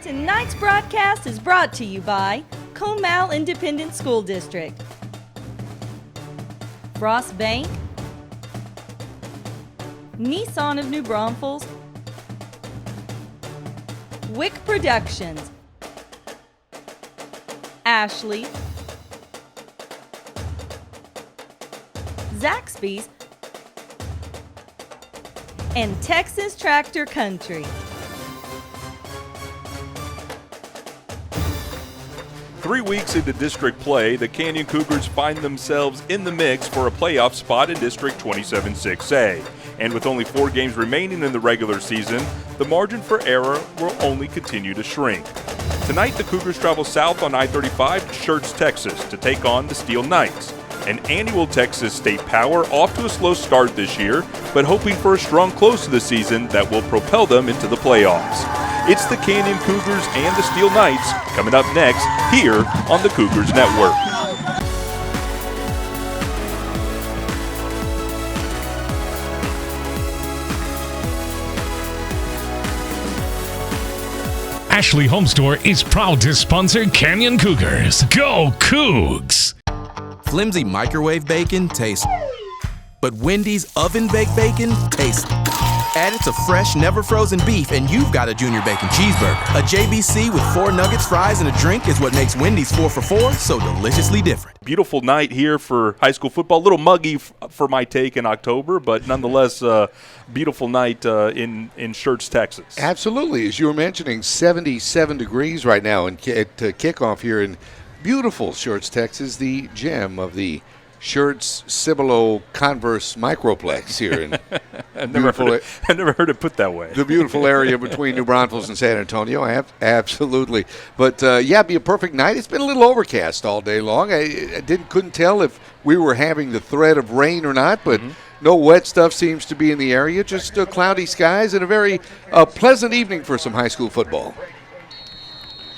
Tonight's broadcast is brought to you by Comal Independent School District, Frost Bank, Nissan of New Braunfels, Wick Productions, Ashley, Zaxby's, and Texas Tractor Country. 3 weeks into district play, the Canyon Cougars find themselves in the mix for a playoff spot in District 27-6A. And with only 4 games remaining in the regular season, the margin for error will only continue to shrink. Tonight, the Cougars travel south on I-35 to Schertz, Texas, to take on the Steele Knights, an annual Texas State power off to a slow start this year, but hoping for a strong close to the season that will propel them into the playoffs. It's the Canyon Cougars and the Steele Knights coming up next here on the Cougars Network. Ashley Home Store is proud to sponsor Canyon Cougars. Go Cougs! Flimsy microwave bacon tastes, but Wendy's oven-baked bacon tastes. Add it to fresh, never-frozen beef, and you've got a Junior Bacon Cheeseburger. A JBC with 4 nuggets, fries, and a drink is what makes Wendy's 4 for $4 so deliciously different. Beautiful night here for high school football. A little muggy for my take in October, but nonetheless, beautiful night in Schertz, Texas. Absolutely. As you were mentioning, 77 degrees right now at kickoff here in beautiful Schertz, Texas, the gem of the Schertz Cibolo Converse Microplex here in I never heard it put that way. The beautiful area between New Braunfels and San Antonio. Absolutely. But, be a perfect night. It's been a little overcast all day long. I couldn't tell if we were having the threat of rain or not, but no wet stuff seems to be in the area. Just cloudy skies and a very pleasant evening for some high school football.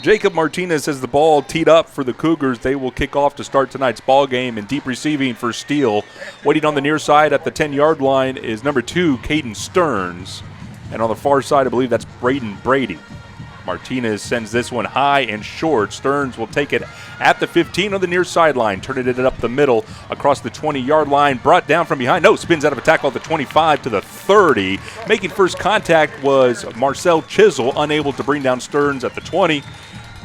Jacob Martinez has the ball teed up for the Cougars. They will kick off to start tonight's ball game, and deep receiving for Steele. Waiting on the near side at the 10-yard line is number 2, Caden Stearns. And on the far side, I believe that's Braden Brady. Martinez sends this one high and short. Stearns will take it at the 15 on the near sideline, turning it up the middle across the 20-yard line, brought down from behind. No, spins out of a tackle at the 25 to the 30. Making first contact was Marcel Chisel, unable to bring down Stearns at the 20.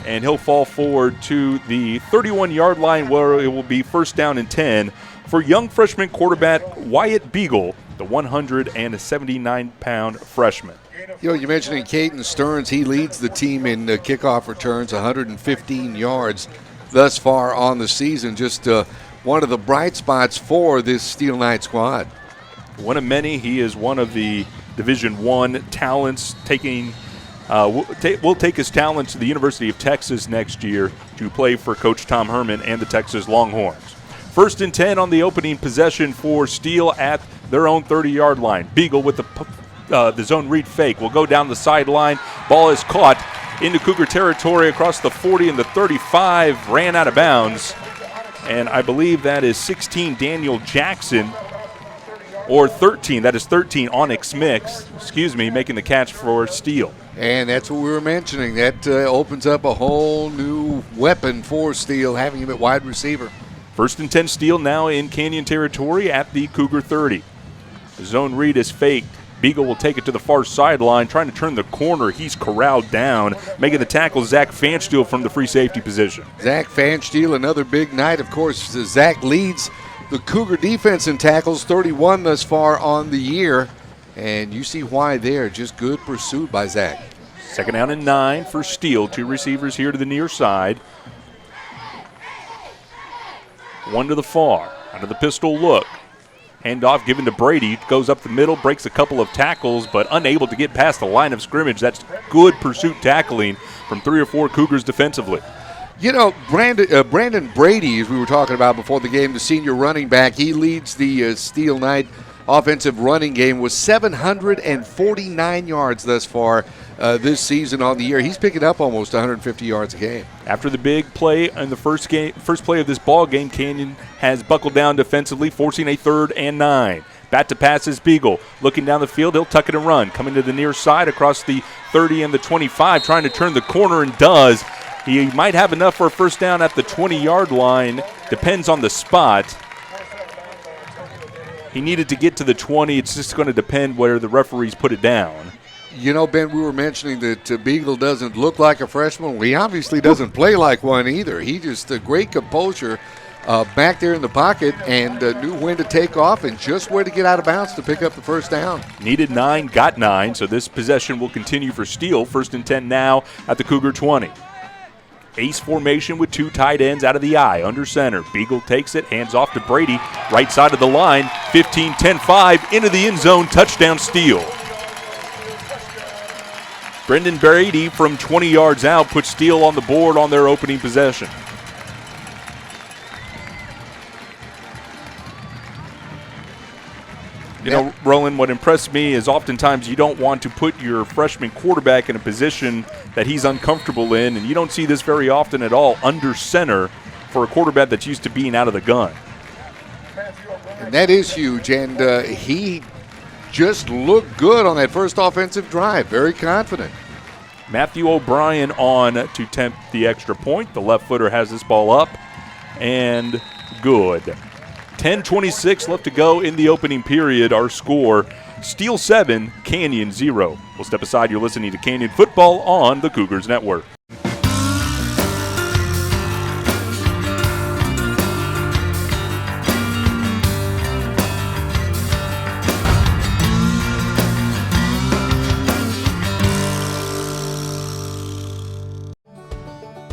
And he'll fall forward to the 31-yard line where it will be first down and 10 for young freshman quarterback Wyatt Beagle, the 179-pound freshman. You're mentioning Caden Stearns. He leads the team in kickoff returns, 115 yards thus far on the season. Just one of the bright spots for this Steele Knight squad. One of many. He is one of the Division I talents taking will take his talents to the University of Texas next year to play for Coach Tom Herman and the Texas Longhorns. First and 10 on the opening possession for Steele at their own 30-yard line. Beagle with the zone read fake will go down the sideline. Ball is caught into Cougar territory across the 40 and the 35. Ran out of bounds. And I believe that is 16 Daniel Jackson. Or 13, that is 13 Onyx Mix, making the catch for Steele. And that's what we were mentioning. That opens up a whole new weapon for Steele, having him at wide receiver. First and 10 Steele now in Canyon territory at the Cougar 30. The zone read is faked. Beagle will take it to the far sideline, trying to turn the corner. He's corralled down, making the tackle Zach Fansteel from the free safety position. Zach Fansteel, another big night. Of course, Zach leads the Cougar defense in tackles, 31 thus far on the year. And you see why there. Just good pursuit by Zach. Second down and 9 for Steele. 2 receivers here to the near side. One to the far. Under the pistol look. Handoff given to Brady. Goes up the middle, breaks a couple of tackles, but unable to get past the line of scrimmage. That's good pursuit tackling from 3 or 4 Cougars defensively. You know, Brandon Brady, as we were talking about before the game, the senior running back, he leads the Steele Knight offensive running game with 749 yards thus far this season on the year. He's picking up almost 150 yards a game. After the big play in the first play of this ball game, Canyon has buckled down defensively, forcing a 3rd and 9. Bat to pass is Beagle. Looking down the field, he'll tuck it and run. Coming to the near side across the 30 and the 25, trying to turn the corner and does. He might have enough for a first down at the 20-yard line. Depends on the spot. He needed to get to the 20. It's just going to depend where the referees put it down. You know, Ben, we were mentioning that Beagle doesn't look like a freshman. Well, he obviously doesn't play like one either. He just a great composure back there in the pocket and knew when to take off and just where to get out of bounds to pick up the first down. Needed 9, got 9, so this possession will continue for Steele. 1st and 10 now at the Cougar 20. Ace formation with 2 tight ends out of the eye, under center. Beagle takes it, hands off to Brady, right side of the line, 15, 10, 5, into the end zone, touchdown Steele. Brendan Brady from 20 yards out puts Steele on the board on their opening possession. You know, Roland, what impressed me is oftentimes you don't want to put your freshman quarterback in a position that he's uncomfortable in, and you don't see this very often at all, under center for a quarterback that's used to being out of the gun. And that is huge, and he just looked good on that first offensive drive, very confident. Matthew O'Brien on to tempt the extra point. The left footer has this ball up, and good. 10:26 left to go in the opening period. Our score, Steele 7, Canyon 0. We'll step aside. You're listening to Canyon Football on the Cougars Network.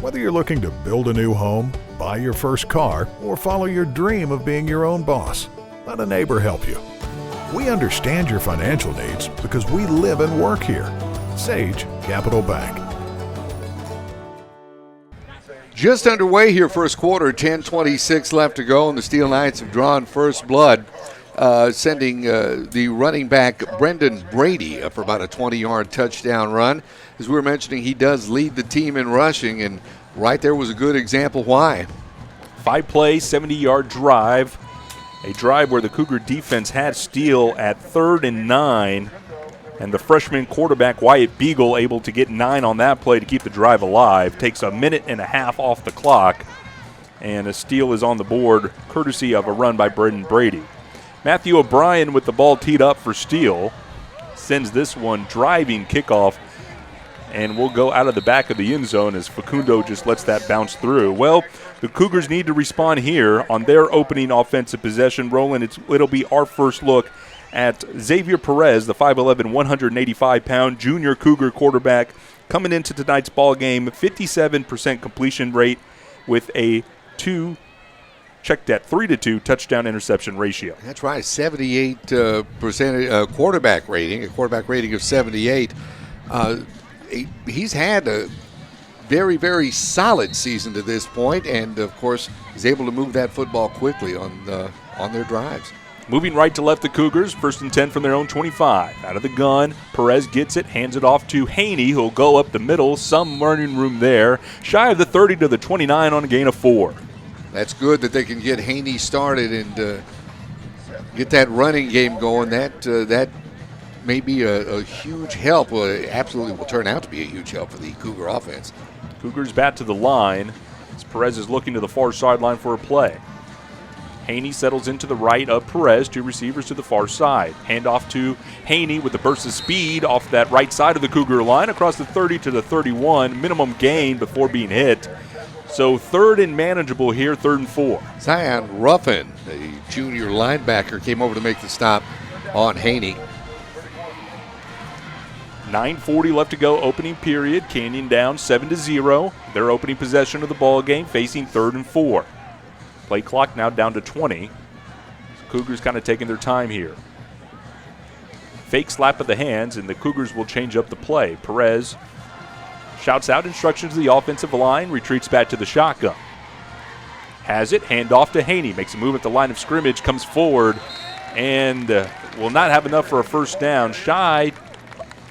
Whether you're looking to build a new home, buy your first car, or follow your dream of being your own boss, let a neighbor help you. We understand your financial needs because we live and work here. Sage Capital Bank. Just underway here, first quarter, 10:26 left to go, and the Steele Knights have drawn first blood, sending the running back Brendan Brady for about a 20-yard touchdown run. As we were mentioning, he does lead the team in rushing, and right there was a good example why. 5-play, 70-yard drive. A drive where the Cougar defense had Steele at 3rd and 9. And the freshman quarterback, Wyatt Beagle, able to get 9 on that play to keep the drive alive. Takes a minute and a half off the clock. And a Steele is on the board, courtesy of a run by Brendan Brady. Matthew O'Brien with the ball teed up for Steele. Sends this one driving kickoff. And we'll go out of the back of the end zone as Facundo just lets that bounce through. Well, the Cougars need to respond here on their opening offensive possession. Roland, it'll be our first look at Xavier Perez, the 5'11", 185-pound junior Cougar quarterback, coming into tonight's ball game, 57% completion rate with a 3-2 touchdown interception ratio. That's right, 78% quarterback rating, a quarterback rating of 78. He's had a very, very solid season to this point, and of course is able to move that football quickly on their drives. Moving right to left, the Cougars, 1st and 10 from their own 25. Out of the gun, Perez gets it, hands it off to Haney, who'll go up the middle, some running room there, shy of the 30 to the 29 on a gain of 4. That's good that they can get Haney started and get that running game going. That may be a huge help. Well, it absolutely will turn out to be a huge help for the Cougar offense. Cougars bat to the line as Perez is looking to the far sideline for a play. Haney settles into the right of Perez, 2 receivers to the far side. Handoff to Haney with the burst of speed off that right side of the Cougar line across the 30 to the 31. Minimum gain before being hit. So 3rd and manageable here, 3rd and 4. Zion Ruffin, the junior linebacker, came over to make the stop on Haney. 9:40 left to go, opening period. Canyon down 7-0. Their opening possession of the ball game, facing 3rd and 4. Play clock now down to 20. Cougars kind of taking their time here. Fake slap of the hands, and the Cougars will change up the play. Perez shouts out instructions to the offensive line, retreats back to the shotgun. Has it, handoff to Haney, makes a move at the line of scrimmage, comes forward, and will not have enough for a first down. Shy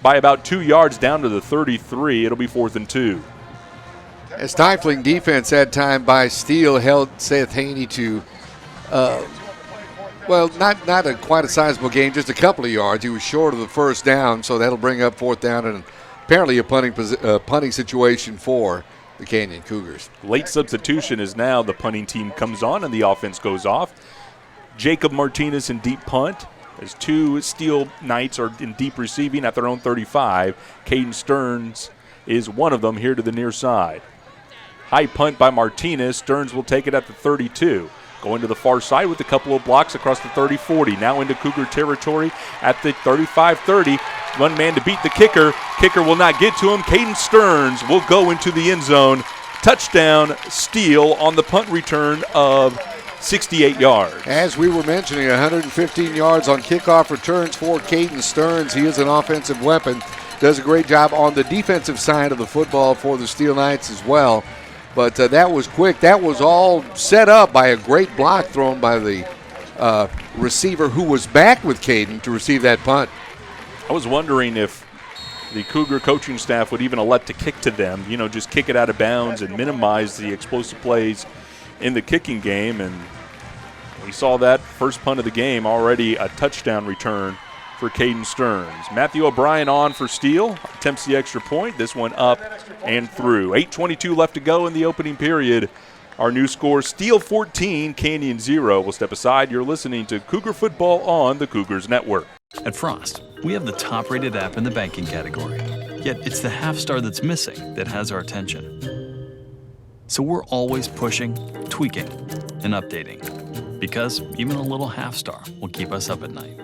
by about 2 yards down to the 33. It'll be 4th and 2. A stifling defense that time by Steele held Seth Haney to Well, not quite a sizable gain, just a couple of yards. He was short of the first down, so that'll bring up fourth down and apparently a punting situation for the Canyon Cougars. Late substitution is now the punting team comes on and the offense goes off. Jacob Martinez in deep punt as two Steele Knights are in deep receiving at their own 35. Caden Stearns is one of them here to the near side. High punt by Martinez. Stearns will take it at the 32. Going to the far side with a couple of blocks across the 30-40. Now into Cougar territory at the 35-30. One man to beat the kicker. Kicker will not get to him. Caden Stearns will go into the end zone. Touchdown, Steele on the punt return of 68 yards. As we were mentioning, 115 yards on kickoff returns for Caden Stearns. He is an offensive weapon. Does a great job on the defensive side of the football for the Steele Knights as well. But that was quick. That was all set up by a great block thrown by the receiver who was back with Caden to receive that punt. I was wondering if the Cougar coaching staff would even elect to kick to them, just kick it out of bounds and minimize the explosive plays in the kicking game. And we saw that first punt of the game, already a touchdown return for Caden Stearns. Matthew O'Brien on for Steele, attempts the extra point. This one up and through. 8:22 left to go in the opening period. Our new score, Steele 14, Canyon 0. We'll step aside. You're listening to Cougar Football on the Cougars Network. At Frost, we have the top-rated app in the banking category. Yet it's the half star that's missing that has our attention. So we're always pushing, tweaking, and updating. Because even a little half star will keep us up at night.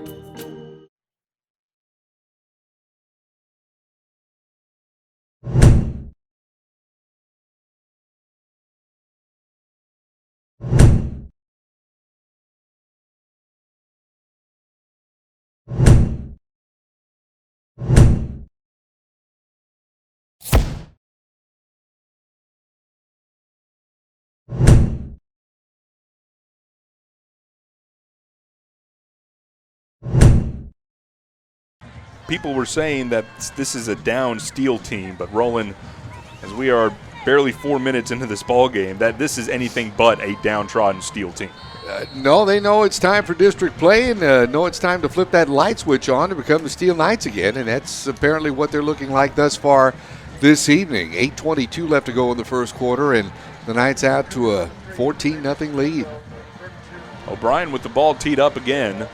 People were saying that this is a down Steele team, but Roland, as we are barely 4 minutes into this ball game, that this is anything but a downtrodden Steele team. No, they know it's time for district play and know it's time to flip that light switch on to become the Steele Knights again, and that's apparently what they're looking like thus far this evening. 8:22 left to go in the first quarter, and the Knights out to a 14-0 lead. O'Brien with the ball teed up again.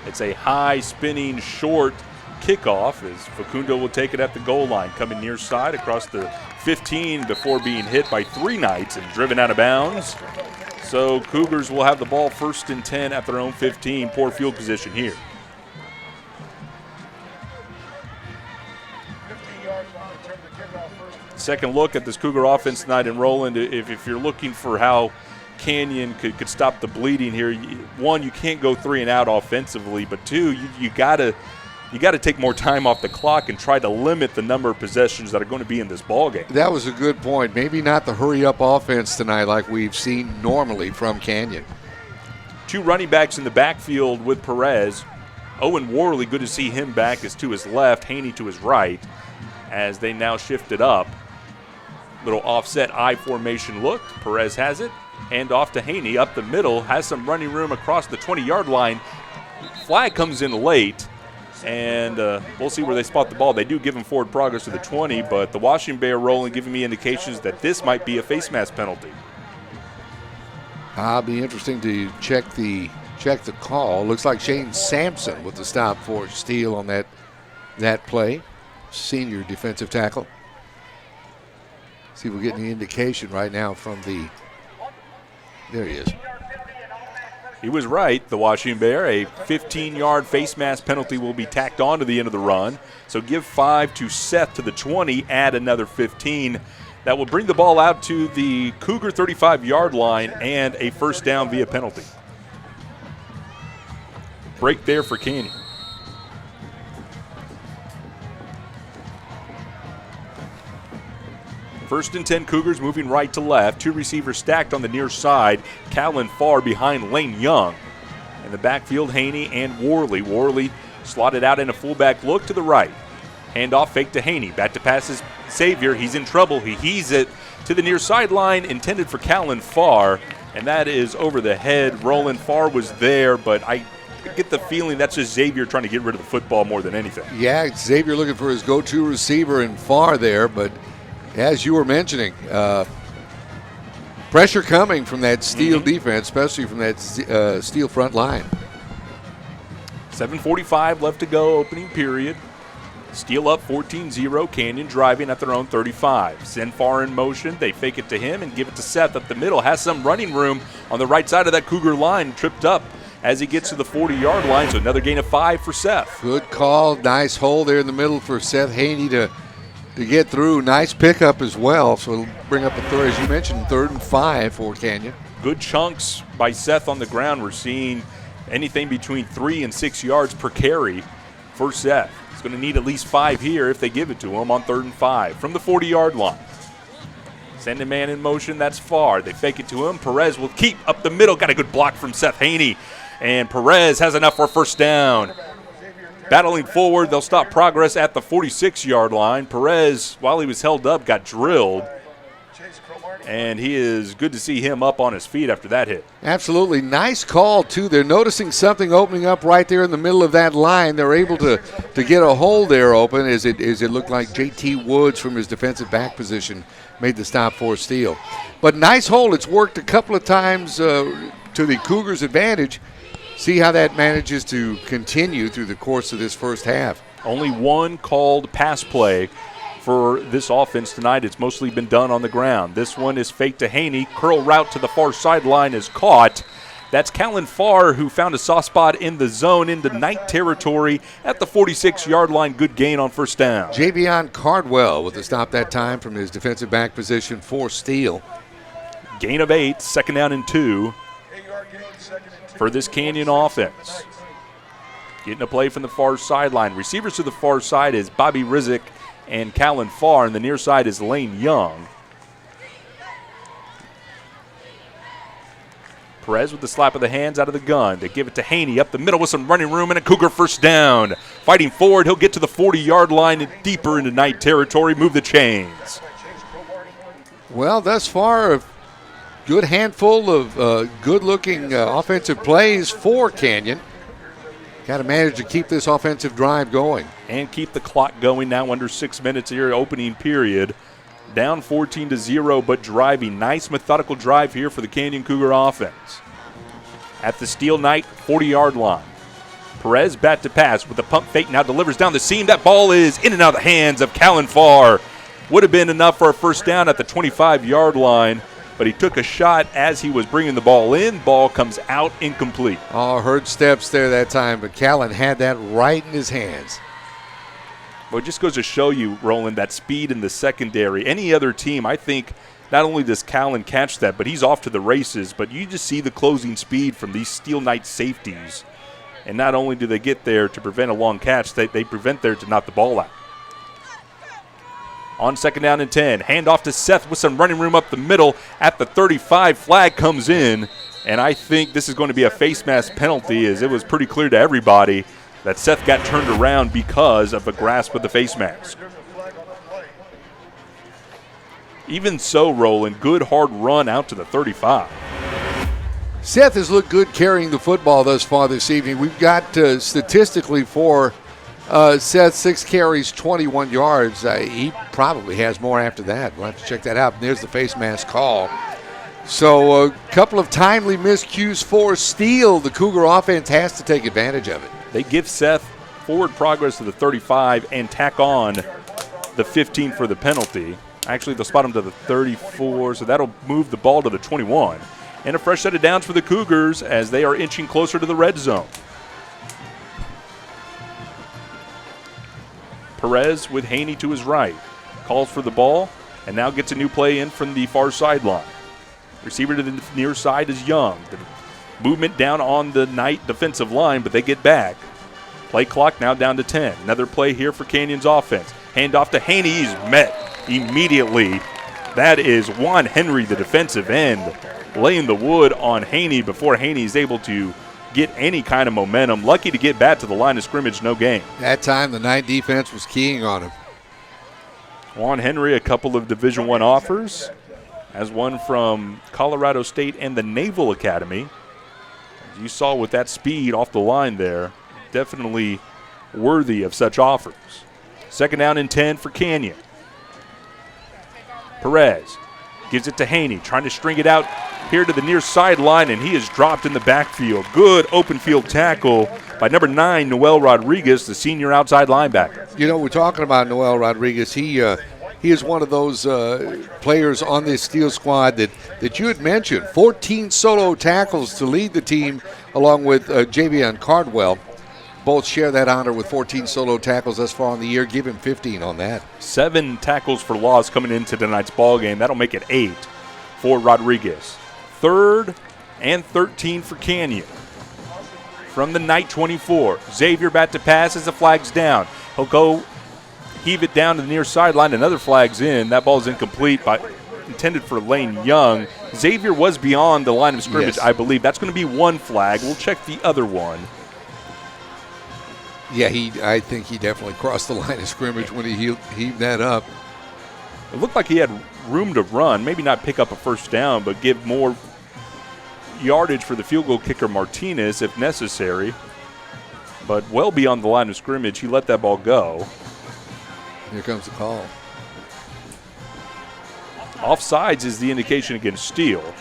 It's a high spinning short kickoff as Facundo will take it at the goal line, coming near side across the 15 before being hit by three Knights and driven out of bounds. So Cougars will have the ball 1st and 10 at their own 15. Poor field position here. Second look at this Cougar offense tonight in Roland. If you're looking for how Canyon could stop the bleeding here, one, you can't go 3 and out offensively, but two, you gotta take more time off the clock and try to limit the number of possessions that are going to be in this ball game. That was a good point. Maybe not the hurry-up offense tonight like we've seen normally from Canyon. Two running backs in the backfield with Perez. Owen Worley, good to see him back, is to his left, Haney to his right, as they now shifted up. Little offset I formation look. Perez has it. Hand off to Haney up the middle, has some running room across the 20-yard line. Flag comes in late, and we'll see where they spot the ball. They do give him forward progress to the 20, but the Washington Bear rolling, giving me indications that this might be a face mask penalty. It'll be interesting to check the call. Looks like Shane Sampson with the stop for Steele on that play. Senior defensive tackle. See if we're getting any indication right now from the. There he is. He was right, the Washington Bear. A 15-yard face mask penalty will be tacked on to the end of the run. So give 5 to Seth to the 20, add another 15. That will bring the ball out to the Cougar 35-yard line and a first down via penalty. Break there for Canyon. First and 10 Cougars moving right to left. Two receivers stacked on the near side. Callan Farr behind Lane Young. In the backfield, Haney and Worley. Worley slotted out in a fullback look to the right. Handoff fake to Haney. Back to pass his Savior. He's in trouble. He heaves it to the near sideline, intended for Callan Farr. and that is over the head. Roland Farr was there, but I get the feeling that's just Xavier trying to get rid of the football more than anything. Yeah, Xavier looking for his go-to receiver and Farr there, but as you were mentioning, pressure coming from that Steele defense, especially from that Steele front line. 7:45 left to go, opening period. Steele up 14-0, Canyon driving at their own 35. Send Farr in motion, they fake it to him and give it to Seth up the middle. Has some running room on the right side of that Cougar line, tripped up as he gets to the 40-yard line, so another gain of 5 for Seth. Good call, nice hole there in the middle for Seth Haney to get through. Nice pickup as well, so it'll bring up a third, as you mentioned, 3rd and 5 for Canyon. Good chunks by Seth on the ground. We're seeing anything between 3 and 6 yards per carry for Seth. He's going to need at least 5 here if they give it to him on 3rd and 5 from the 40-yard line. Send a man in motion, that's Farr. They fake it to him. Perez will keep up the middle. Got a good block from Seth Haney. And Perez has enough for a first down. Battling forward, they'll stop progress at the 46-yard line. Perez, while he was held up, got drilled. And he is good to see him up on his feet after that hit. Absolutely. Nice call, too. They're noticing something opening up right there in the middle of that line. They're able to get a hole there open as it looked like J.T. Woods from his defensive back position made the stop for Steele. But nice hole. It's worked a couple of times to the Cougars' advantage. See how that manages to continue through the course of this first half. Only one called pass play for this offense tonight. It's mostly been done on the ground. This one is fake to Haney. Curl route to the far sideline is caught. That's Callan Farr, who found a soft spot in the zone into Knight territory at the 46-yard line. Good gain on first down. Javion Cardwell with the stop that time from his defensive back position for Steele. Gain of 8, 2nd down and 2 for this Canyon offense. Getting a play from the far sideline. Receivers to the far side is Bobby Rizek and Callan Farr, and the near side is Lane Young. Perez with the slap of the hands out of the gun. They give it to Haney up the middle with some running room and a Cougar first down. Fighting forward, he'll get to the 40-yard line and deeper into Knight territory, move the chains. Well, thus far, a good handful of good-looking offensive plays for Canyon. Got to manage to keep this offensive drive going. And keep the clock going now under 6 minutes here, opening period. Down 14-0, but driving. Nice methodical drive here for the Canyon Cougar offense. At the Steele Knight 40-yard line. Perez bat to pass with the pump fake, now delivers down the seam. That ball is in and out of the hands of Callan Farr. Would have been enough for a first down at the 25-yard line, but he took a shot as he was bringing the ball in. Ball comes out incomplete. Oh, heard steps there that time, but Callan had that right in his hands. Well, it just goes to show you, Roland, that speed in the secondary. Any other team, I think, not only does Callan catch that, but he's off to the races. But you just see the closing speed from these Steele Knight safeties. And not only do they get there to prevent a long catch, they prevent there to knock the ball out. On 2nd down and 10, handoff to Seth with some running room up the middle at the 35. Flag comes in, and I think this is going to be a face mask penalty, as it was pretty clear to everybody that Seth got turned around because of a grasp of the face mask. Even so, Roland, good hard run out to the 35. Seth has looked good carrying the football thus far this evening. We've got statistically for Seth 6 carries, 21 yards. He probably has more after that. We'll have to check that out. And there's the face mask call. So a couple of timely miscues for Steele. The Cougar offense has to take advantage of it. They give Seth forward progress to the 35 and tack on the 15 for the penalty. Actually, they'll spot him to the 34, so that'll move the ball to the 21. And a fresh set of downs for the Cougars as they are inching closer to the red zone. Perez with Haney to his right. Calls for the ball and now gets a new play in from the far sideline. Receiver to the near side is Young. The movement down on the Knight defensive line, but they get back. Play clock now down to 10. Another play here for Canyon's offense. Handoff to Haney. He's met immediately. That is Juan Henry, the defensive end, laying the wood on Haney before Haney is able to get any kind of momentum. Lucky to get back to the line of scrimmage, no gain. That time the Knight defense was keying on him. Juan Henry, a couple of Division I offers. as one from Colorado State and the Naval Academy. As you saw with that speed off the line there, definitely worthy of such offers. Second down and 10 for Canyon. Perez gives it to Haney, trying to string it out here to the near sideline, and he is dropped in the backfield. Good open field tackle by number 9, Noel Rodriguez, the senior outside linebacker. You know, we're talking about Noel Rodriguez. He is one of those players on this Steele squad that you had mentioned. 14 solo tackles to lead the team, along with Javion Cardwell. Both share that honor with 14 solo tackles thus far in the year. Give him 15 on that. 7 tackles for loss coming into tonight's ball game. That'll make it 8 for Rodriguez. 3rd and 13 for Canyon. From the Knight 24, Xavier bat to pass as the flag's down. He'll go heave it down to the near sideline. Another flag's in. That ball's incomplete, intended for Lane Young. Xavier was beyond the line of scrimmage, Yes. I believe. That's going to be one flag. We'll check the other one. Yeah, I think he definitely crossed the line of scrimmage when he heaved that up. It looked like he had room to run, maybe not pick up a first down, but give more yardage for the field goal kicker Martinez if necessary. But well beyond the line of scrimmage, he let that ball go. Here comes the call. Offsides is the indication against Steele.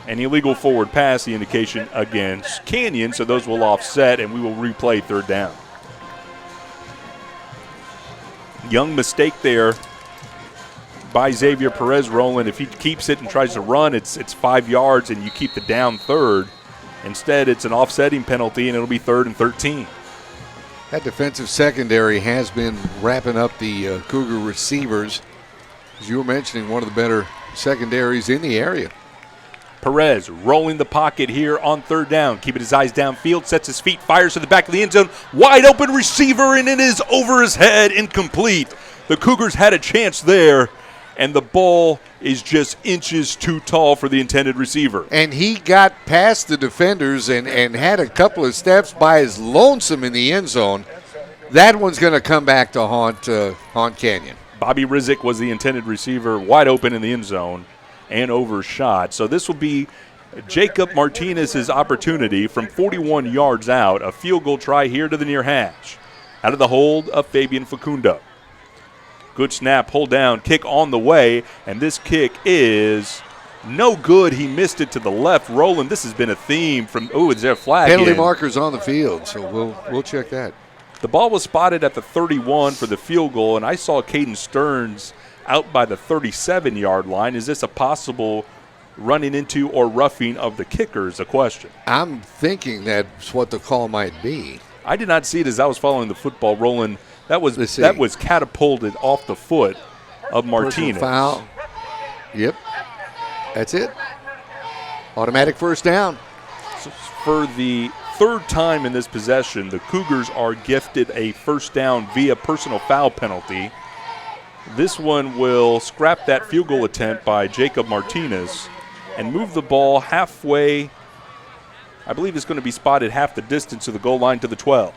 An illegal forward pass, the indication against Canyon, so those will offset, and we will replay 3rd down. Young mistake there by Xavier Perez, Roland. If he keeps it and tries to run, it's 5 yards, and you keep the down 3rd. Instead, it's an offsetting penalty, and it'll be 3rd and 13. That defensive secondary has been wrapping up the Cougar receivers. As you were mentioning, one of the better secondaries in the area. Perez rolling the pocket here on 3rd down. Keeping his eyes downfield, sets his feet, fires to the back of the end zone. Wide open receiver, and it is over his head, incomplete. The Cougars had a chance there, and the ball is just inches too tall for the intended receiver. And he got past the defenders and had a couple of steps by his lonesome in the end zone. That one's going to come back to haunt Canyon. Bobby Rizek was the intended receiver, wide open in the end zone and overshot. So this will be Jacob Martinez's opportunity from 41 yards out. A field goal try here to the near hash. Out of the hold of Fabian Facundo. Good snap, hold down, kick on the way, and this kick is no good. He missed it to the left. Roland, this has been a theme from, is there a flag? Penalty in? markers on the field, so we'll check that. The ball was spotted at the 31 for the field goal, and I saw Caden Stearns out by the 37-yard line. Is this a possible running into or roughing of the kicker is a question. I'm thinking that's what the call might be. I did not see it as I was following the football. Roland, that was catapulted off the foot of Martinez. Personal foul. Yep. That's it. Automatic first down. For the third time in this possession, the Cougars are gifted a first down via personal foul penalty. This one will scrap that field goal attempt by Jacob Martinez and move the ball halfway. I believe it's going to be spotted half the distance to the goal line to the 12.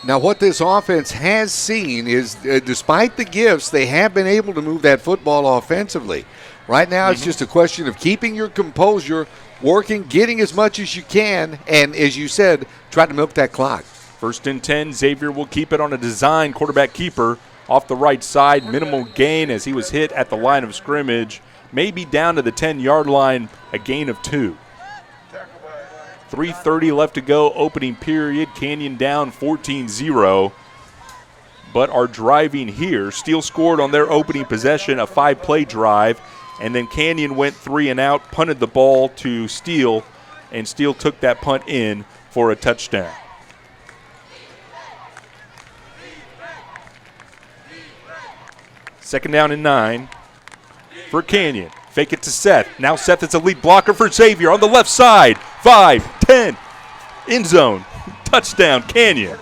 Now, what this offense has seen is, despite the gifts, they have been able to move that football offensively. Right now, it's just a question of keeping your composure, working, getting as much as you can, and, as you said, try to milk that clock. 1st and 10, Xavier will keep it on a design quarterback keeper off the right side. Minimal gain as he was hit at the line of scrimmage. Maybe down to the 10-yard line, a gain of 2. 3:30 left to go, opening period. Canyon down 14-0, but are driving here. Steele scored on their opening possession, a 5-play drive, and then Canyon went 3 and out, punted the ball to Steele, and Steele took that punt in for a touchdown. Second down and 9 for Canyon. Fake it to Seth. Now Seth is a lead blocker for Xavier on the left side. 5, 10, end zone, touchdown, Canyon.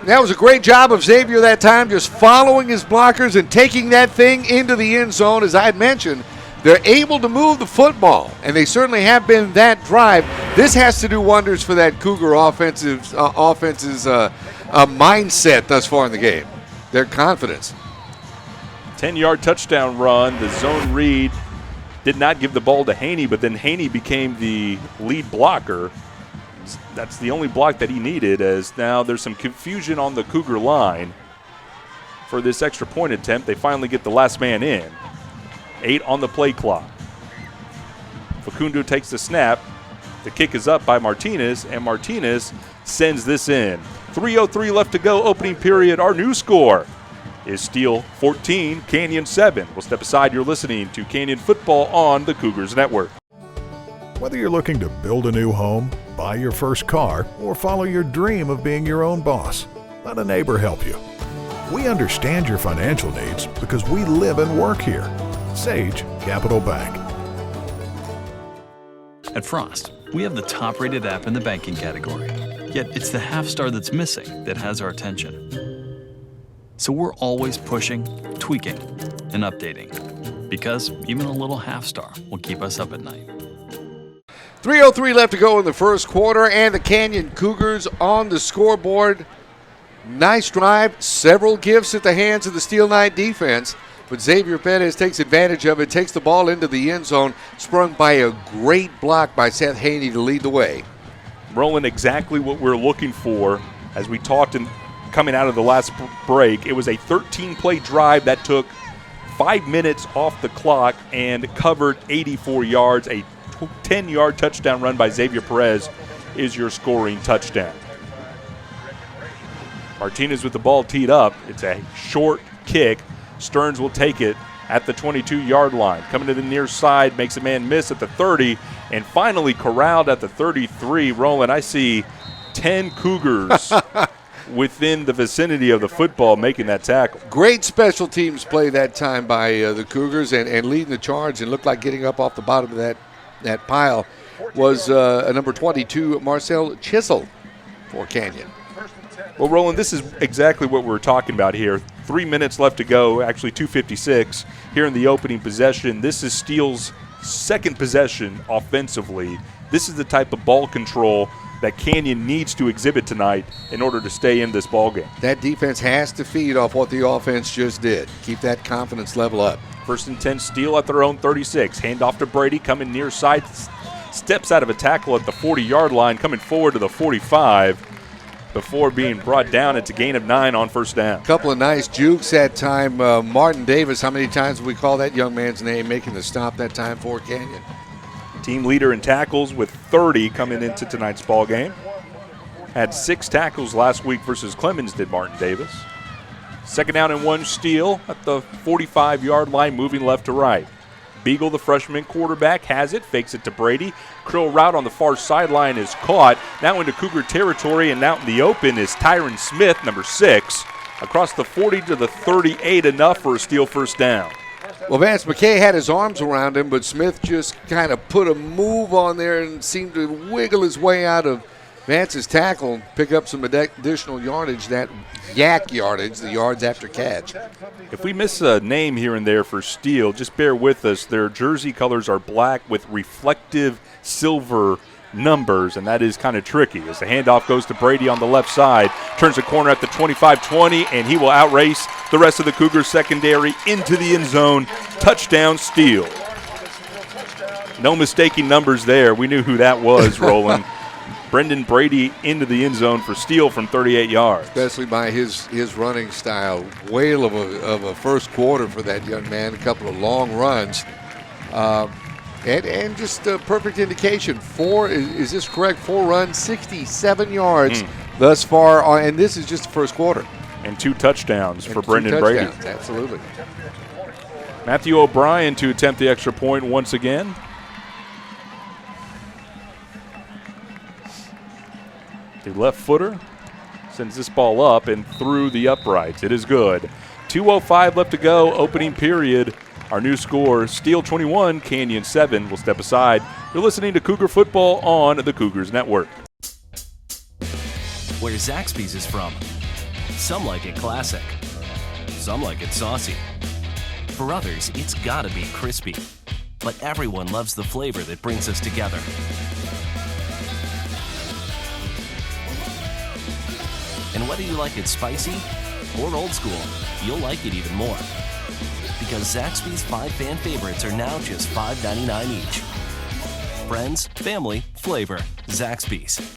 That was a great job of Xavier that time, just following his blockers and taking that thing into the end zone. As I had mentioned, they're able to move the football, and they certainly have been that drive. This has to do wonders for that Cougar offense's mindset thus far in the game, their confidence. 10-yard touchdown run. The zone read did not give the ball to Haney, but then Haney became the lead blocker. That's the only block that he needed, as now there's some confusion on the Cougar line for this extra point attempt. They finally get the last man in. 8 on the play clock. Facundo takes the snap. The kick is up by Martinez, and Martinez sends this in. 3:03 left to go, opening period. Our new score is Steele 14, Canyon 7. We'll step aside. You're listening to Canyon Football on the Cougars Network. Whether you're looking to build a new home, buy your first car, or follow your dream of being your own boss, let a neighbor help you. We understand your financial needs because we live and work here. Sage Capital Bank. At Frost, we have the top-rated app in the banking category. Yet it's the half-star that's missing that has our attention. So we're always pushing, tweaking, and updating. Because even a little half-star will keep us up at night. 3:03 left to go in the first quarter, and the Canyon Cougars on the scoreboard. Nice drive, several gifts at the hands of the Steele Knight defense, but Xavier Perez takes advantage of it, takes the ball into the end zone, sprung by a great block by Seth Haney to lead the way. Roland, exactly what we're looking for as we talked in coming out of the last break. It was a 13-play drive that took 5 minutes off the clock and covered 84 yards. A 10-yard touchdown run by Xavier Perez is your scoring touchdown. Martinez with the ball teed up. It's a short kick. Stearns will take it at the 22-yard line. Coming to the near side, makes a man miss at the 30, and finally corralled at the 33. Roland, I see 10 Cougars within the vicinity of the football making that tackle. Great special teams play that time by the Cougars, and leading the charge and looked like getting up off the bottom of that pile was number 22, Marcel Chisel for Canyon. Well, Roland, this is exactly what we're talking about here. 3 minutes left to go, actually 2:56 here in the opening possession. This is Steele's second possession offensively. This is the type of ball control that Canyon needs to exhibit tonight in order to stay in this ballgame. That defense has to feed off what the offense just did. Keep that confidence level up. 1st and 10, Steele at their own 36. Handoff to Brady, coming near side, steps out of a tackle at the 40-yard line, coming forward to the 45 before being brought down. It's a gain of 9 on first down. A couple of nice jukes that time. Martin Davis, how many times did we call that young man's name, making the stop that time for Canyon? Team leader in tackles with 30 coming into tonight's ball game. Had 6 tackles last week versus Clemens, did Martin Davis. 2nd down and 1, Steele at the 45-yard line, moving left to right. Beagle, the freshman quarterback, has it, fakes it to Brady. Krill route on the far sideline is caught. Now into Cougar territory, and out in the open is Tyron Smith, number 6. Across the 40 to the 38, enough for a Steele first down. Well, Vance McKay had his arms around him, but Smith just kind of put a move on there and seemed to wiggle his way out of Vance's tackle and pick up some additional yardage, that yak yardage, the yards after catch. If we miss a name here and there for Steele, just bear with us. Their jersey colors are black with reflective silver numbers, and that is kind of tricky. As the handoff goes to Brady on the left side, turns the corner at the 25-20, and he will outrace the rest of the Cougars secondary into the end zone. Touchdown, Steele. No mistaking numbers there. We knew who that was, Roland. Brendan Brady into the end zone for Steele from 38 yards. Especially by his running style. Whale of a first quarter for that young man. A couple of long runs. And just a perfect indication. Is this correct? 4 runs, 67 yards thus far. And this is just the first quarter. And 2 touchdowns for Brendan Brady. Absolutely. Matthew O'Brien to attempt the extra point once again. The left footer sends this ball up and through the uprights. It is good. 2:05 left to go, opening period. Our new score, Steele 21, Canyon 7. We'll step aside. You're listening to Cougar Football on the Cougars Network. Where Zaxby's is from. Some like it classic. Some like it saucy. For others, it's gotta be crispy. But everyone loves the flavor that brings us together. And whether you like it spicy or old school, you'll like it even more. Because Zaxby's 5 fan favorites are now just $5.99 each. Friends, family, flavor. Zaxby's.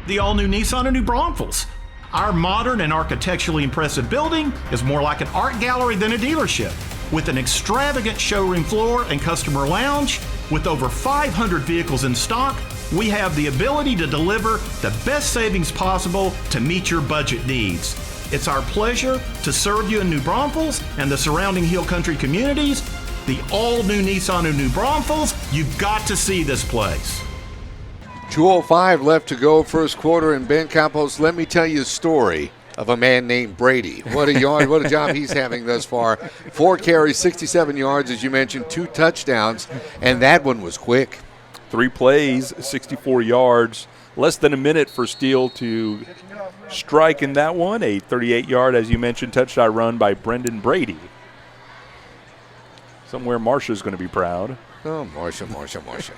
The all-new Nissan of New Braunfels. Our modern and architecturally impressive building is more like an art gallery than a dealership. With an extravagant showroom floor and customer lounge, with over 500 vehicles in stock, we have the ability to deliver the best savings possible to meet your budget needs. It's our pleasure to serve you in New Braunfels and the surrounding Hill Country communities. The all-new Nissan of New Braunfels, you've got to see this place. 2:05 left to go, first quarter, and Ben Campos, let me tell you a story of a man named Brady. What a yard, what a job he's having thus far. 4 carries, 67 yards, as you mentioned, 2 touchdowns, and that one was quick. 3 plays, 64 yards. Less than a minute for Steele to strike in that one. A 38-yard, as you mentioned, touchdown run by Brendan Brady. Somewhere Marsha's going to be proud. Oh, Marsha.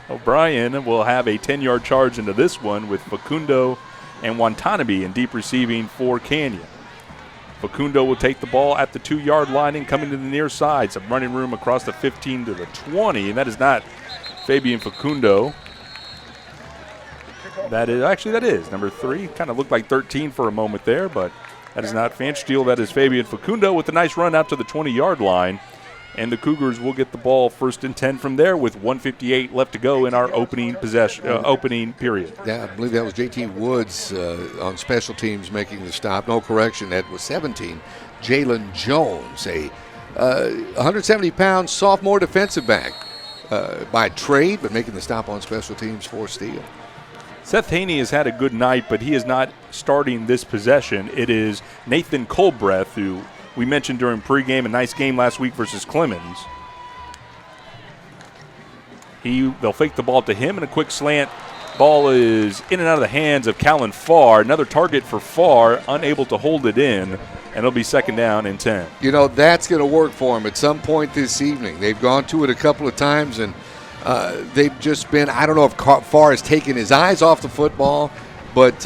O'Brien will have a 10-yard charge into this one with Facundo and Watanabe in deep receiving for Canyon. Facundo will take the ball at the 2-yard line and coming to the near side. Some running room across the 15 to the 20, and that is not Fabian Facundo. That is number 3. Kind of looked like 13 for a moment there, but that is not Fanch. That is Fabian Facundo with a nice run out to the 20-yard line. And the Cougars will get the ball 1st and 10 from there with 1:58 left to go in our opening period. Yeah, I believe that was J.T. Woods on special teams making the stop. No correction, that was 17. Jalen Jones, a 170-pound sophomore defensive back by trade, but making the stop on special teams for Steele. Seth Haney has had a good night, but he is not starting this possession. It is Nathan Colbreth, who we mentioned during pregame, a nice game last week versus Clemens. They'll fake the ball to him, and a quick slant. Ball is in and out of the hands of Callan Farr. Another target for Farr, unable to hold it in, and it'll be 2nd down and 10. You know, that's going to work for him at some point this evening. They've gone to it a couple of times, and they've just been, I don't know if Farr has taken his eyes off the football, but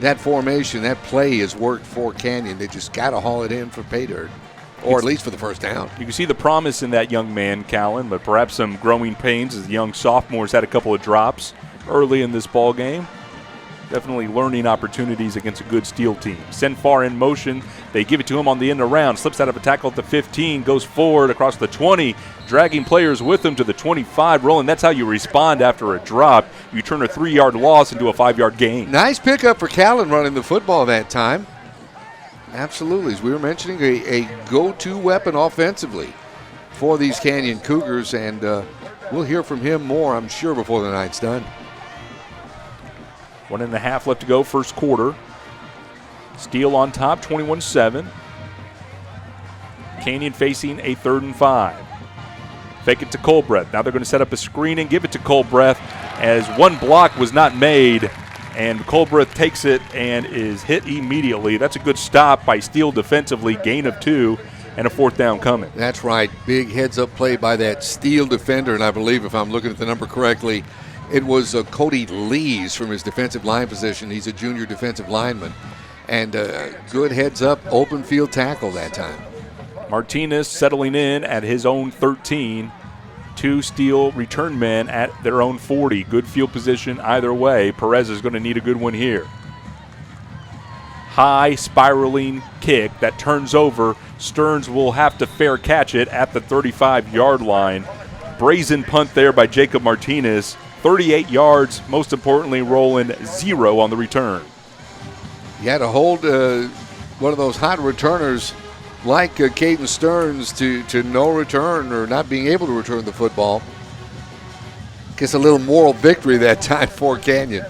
that formation, that play has worked for Canyon. They just got to haul it in for pay dirt, or at least for the first down. You can see the promise in that young man, Callan, but perhaps some growing pains as the young sophomores had a couple of drops early in this ball game. Definitely learning opportunities against a good Steele team. Send Farr in motion. They give it to him on the end around. Slips out of a tackle at the 15. Goes forward across the 20. Dragging players with him to the 25. Roland, that's how you respond after a drop. You turn a 3-yard loss into a 5-yard gain. Nice pickup for Callan running the football that time. Absolutely. As we were mentioning, a go-to weapon offensively for these Canyon Cougars. And we'll hear from him more, I'm sure, before the night's done. 1.5 left to go, first quarter. Steele on top, 21-7. Canyon facing a 3rd and 5. Fake it to Colbreth. Now they're going to set up a screen and give it to Colbreth as one block was not made, and Colbreth takes it and is hit immediately. That's a good stop by Steele defensively, gain of 2, and a 4th down coming. That's right. Big heads-up play by that Steele defender, and I believe, if I'm looking at the number correctly, it was Cody Lees from his defensive line position. He's a junior defensive lineman. And good heads-up, open field tackle that time. Martinez settling in at his own 13. 2 Steele return men at their own 40. Good field position either way. Perez is going to need a good one here. High spiraling kick that turns over. Stearns will have to fair catch it at the 35-yard line. Brazen punt there by Jacob Martinez. 38 yards, most importantly, Roland 0 on the return. You had to hold one of those hot returners like Caden Stearns to no return or not being able to return the football. Gets a little moral victory that time for Canyon.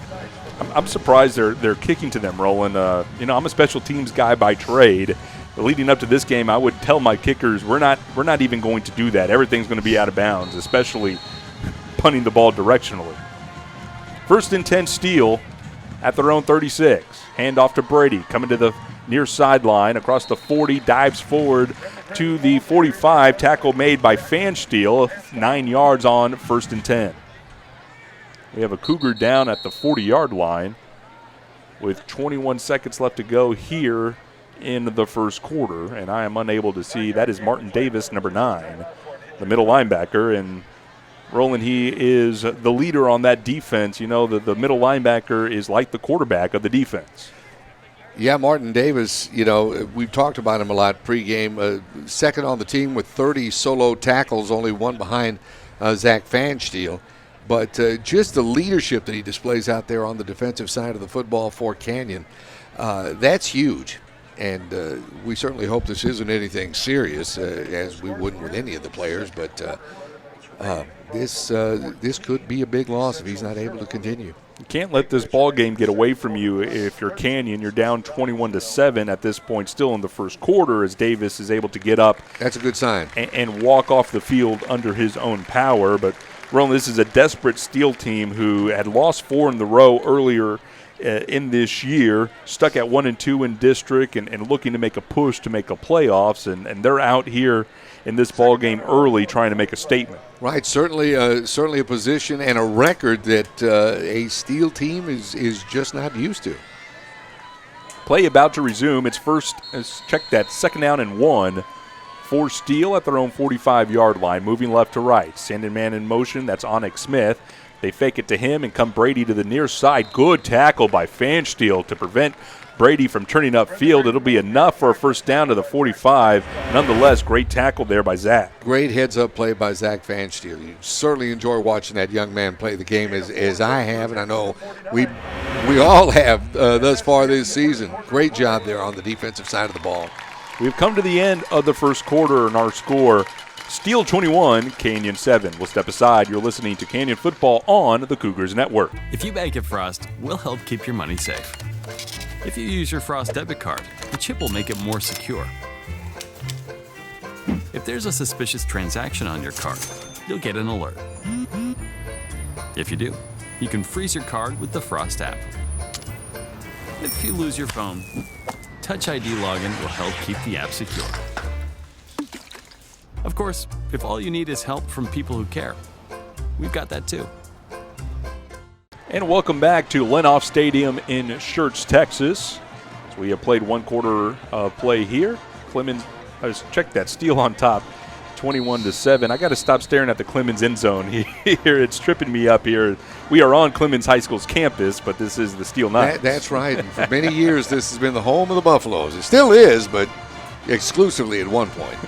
I'm surprised they're kicking to them, Roland. I'm a special teams guy by trade. Leading up to this game, I would tell my kickers, we're not even going to do that. Everything's going to be out of bounds, especially punting the ball directionally. 1st and 10 Steele at their own 36. Hand off to Brady, coming to the near sideline across the 40, dives forward to the 45. Tackle made by Fanch. 9 yards on 1st and 10. We have a Cougar down at the 40-yard line. with 21 seconds left to go here in the first quarter, and I am unable to see. That is Martin Davis, number 9, the middle linebacker. And Roland, he is the leader on that defense. You know, the middle linebacker is like the quarterback of the defense. Yeah, Martin Davis, you know, we've talked about him a lot pregame. Second on the team with 30 solo tackles, only one behind Zach Van Steele. But just the leadership that he displays out there on the defensive side of the football for Canyon, that's huge. And we certainly hope this isn't anything serious, as we wouldn't with any of the players. But this could be a big loss if he's not able to continue. You can't let this ball game get away from you if you're Canyon. You're down 21-7 at this point, still in the first quarter, as Davis is able to get up. That's a good sign. And walk off the field under his own power. But, Roland, this is a desperate Steele team who had lost 4 in the row earlier in this year, stuck at 1-2 in district and looking to make a push to make the playoffs. And they're out here in this ball game early trying to make a statement. Right, certainly a position and a record that a Steele team is just not used to. Play about to resume. It's first, check that, second down and 1 for Steele at their own 45-yard line, moving left to right. Sending man in motion, that's Onyx Smith. They fake it to him and come Brady to the near side. Good tackle by Van Steele to prevent Brady from turning upfield. It'll be enough for a first down to the 45. Nonetheless, great tackle there by Zach. Great heads-up play by Zach Van Steele. You certainly enjoy watching that young man play the game as I have, and I know we all have thus far this season. Great job there on the defensive side of the ball. We've come to the end of the first quarter, and our score, Steele 21, Canyon 7. We'll step aside. You're listening to Canyon Football on the Cougars Network. If you bank at Frost, we'll help keep your money safe. If you use your Frost debit card, the chip will make it more secure. If there's a suspicious transaction on your card, you'll get an alert. If you do, you can freeze your card with the Frost app. If you lose your phone, Touch ID login will help keep the app secure. Of course, if all you need is help from people who care, we've got that too. And welcome back to Lenoff Stadium in Schertz, Texas. So we have played one quarter of play here. Clemens, check that, Steele on top, 21-7. I got to stop staring at the Clemens end zone here. It's tripping me up here. We are on Clemens High School's campus, but this is the Steele Knights. That's right. And for many years, this has been the home of the Buffaloes. It still is, but exclusively at one point.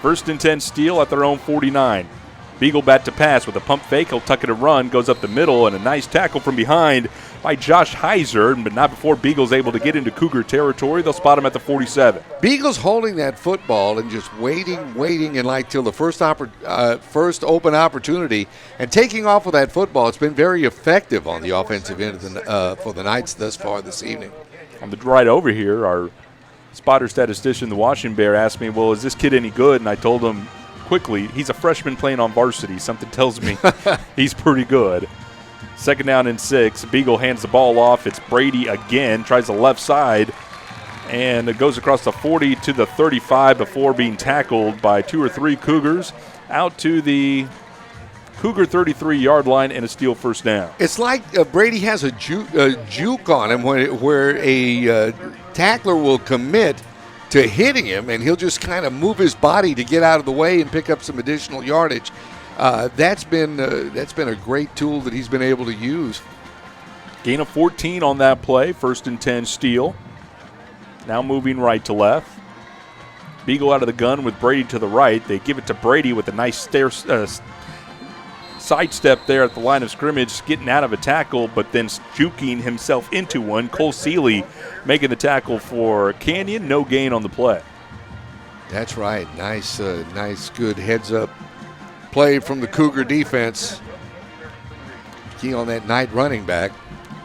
First and 10, Steele at their own 49. Beagle bat to pass with a pump fake. He'll tuck it and run. Goes up the middle, and a nice tackle from behind by Josh Heiser, but not before Beagle's able to get into Cougar territory. They'll spot him at the 47. Beagle's holding that football and just waiting, and like till the first open opportunity, and taking off with that football. It's been very effective on the offensive end of for the Knights thus far this evening. On the ride over here, our spotter statistician, the Washington Bear, asked me, well, is this kid any good? And I told him quickly, he's a freshman playing on varsity. Something tells me he's pretty good. Second down and 6. Beagle hands the ball off. It's Brady again. Tries the left side. And it goes across the 40 to the 35 before being tackled by 2 or 3 Cougars. Out to the Cougar 33-yard line and a Steele first down. It's like Brady has a juke on him where a tackler will commit to hitting him, and he'll just kind of move his body to get out of the way and pick up some additional yardage. That's been a great tool that he's been able to use. Gain of 14 on that play. First and 10, Steele. Now moving right to left. Beagle out of the gun with Brady to the right. They give it to Brady with a nice sidestep there at the line of scrimmage, getting out of a tackle, but then juking himself into one. Cole Seeley making the tackle for Canyon. No gain on the play. That's right. Nice, good heads-up play from the Cougar defense. Key on that Knight running back.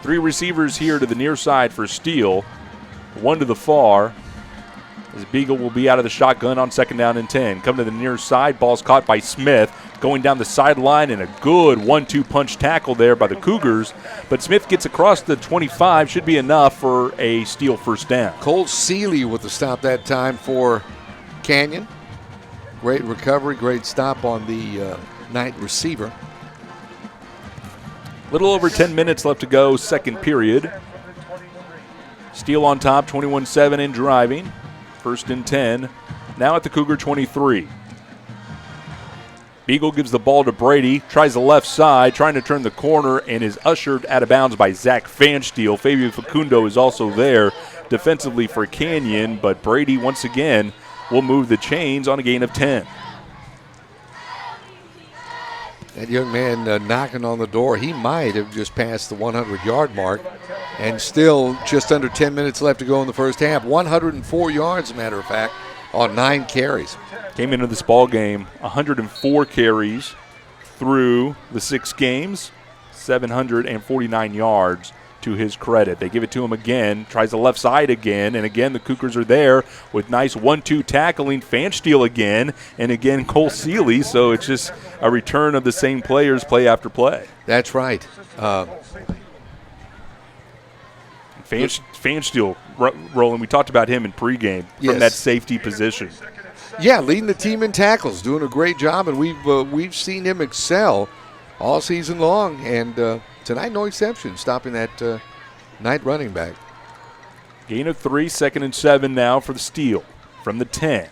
3 receivers here to the near side for Steele. 1 to the far. As Beagle will be out of the shotgun on second down and 10. Come to the near side. Ball's caught by Smith. Going down the sideline, and a good 1-2 punch tackle there by the Cougars. But Smith gets across the 25. Should be enough for a Steele first down. Cole Seeley with the stop that time for Canyon. Great recovery, great stop on the Knight receiver. Little over 10 minutes left to go, second period. Steele on top, 21-7 in driving. 1st and 10. Now at the Cougar 23. Beagle gives the ball to Brady, tries the left side, trying to turn the corner, and is ushered out of bounds by Zach Fansteele. Fabian Facundo is also there defensively for Canyon, but Brady once again will move the chains on a gain of 10. That young man knocking on the door, he might have just passed the 100-yard mark, and still just under 10 minutes left to go in the first half. 104 yards, as a matter of fact, on 9 carries. Came into this ball game 104 carries through the 6 games, 749 yards to his credit. They give it to him again, tries the left side again, and again the Cougars are there with nice 1-2 tackling. Fansteele again, and again Cole Seeley, so it's just a return of the same players play after play. That's right. Fansteele, Roland, we talked about him in pregame from that safety position. Yeah, leading the team in tackles, doing a great job, and we've seen him excel all season long, and tonight no exception, stopping that Knight running back. Gain of 3, 2nd and 7 now for the Steele from the 10.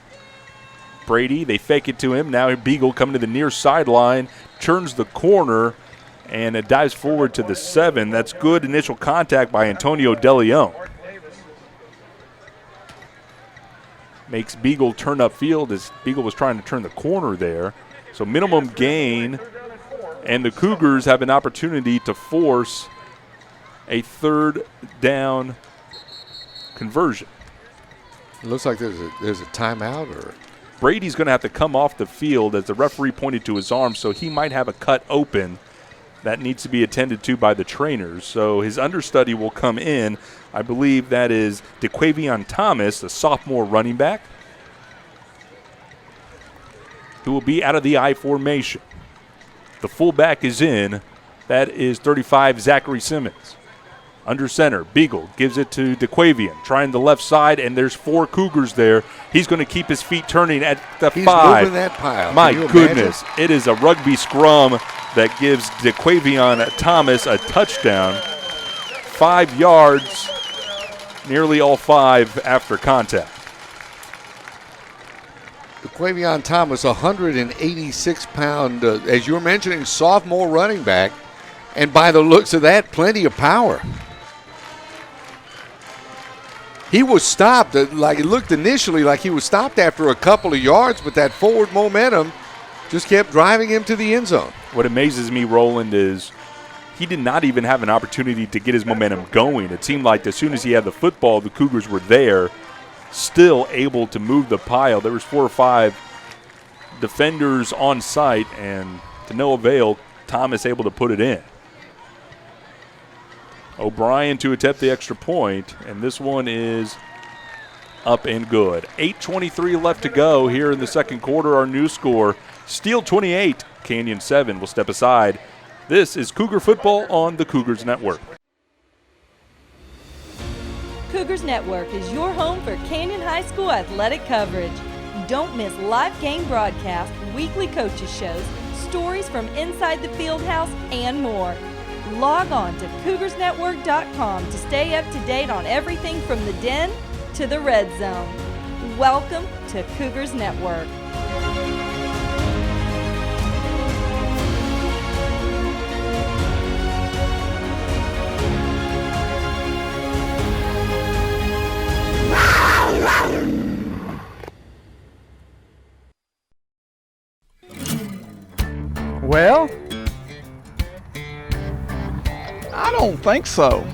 Brady, they fake it to him. Now Beagle coming to the near sideline, turns the corner, and it dives forward to the 7. That's good initial contact by Antonio DeLeon. Makes Beagle turn upfield as Beagle was trying to turn the corner there. So minimum gain, and the Cougars have an opportunity to force a 3rd down conversion. It looks like there's a timeout, or Brady's going to have to come off the field as the referee pointed to his arm, so he might have a cut open that needs to be attended to by the trainers. So his understudy will come in. I believe that is DeQuavion Thomas, a sophomore running back, who will be out of the I formation. The fullback is in. That is 35, Zachary Simmons. Under center, Beagle gives it to DeQuavion, trying the left side, and there's 4 Cougars there. He's going to keep his feet turning at the 5. He's moving that pile. My goodness, it is a rugby scrum that gives DeQuavion Thomas a touchdown. 5 yards, nearly all 5 after contact. DeQuavion Thomas, 186-pound, as you were mentioning, sophomore running back, and by the looks of that, plenty of power. He was stopped, like it looked initially like he was stopped after a couple of yards, but that forward momentum just kept driving him to the end zone. What amazes me, Roland, is he did not even have an opportunity to get his momentum going. It seemed like as soon as he had the football, the Cougars were there, still able to move the pile. There was 4 or 5 defenders on site, and to no avail, Thomas able to put it in. O'Brien to attempt the extra point, and this one is up and good. 8:23 left to go here in the second quarter. Our new score, Steele 28, Canyon 7. We'll step aside. This is Cougar Football on the Cougars Network. Cougars Network is your home for Canyon High School athletic coverage. Don't miss live game broadcasts, weekly coaches shows, stories from inside the field house, and more. Log on to CougarsNetwork.com to stay up to date on everything from the Den to the Red Zone. Welcome to Cougars Network. Well, I don't think so.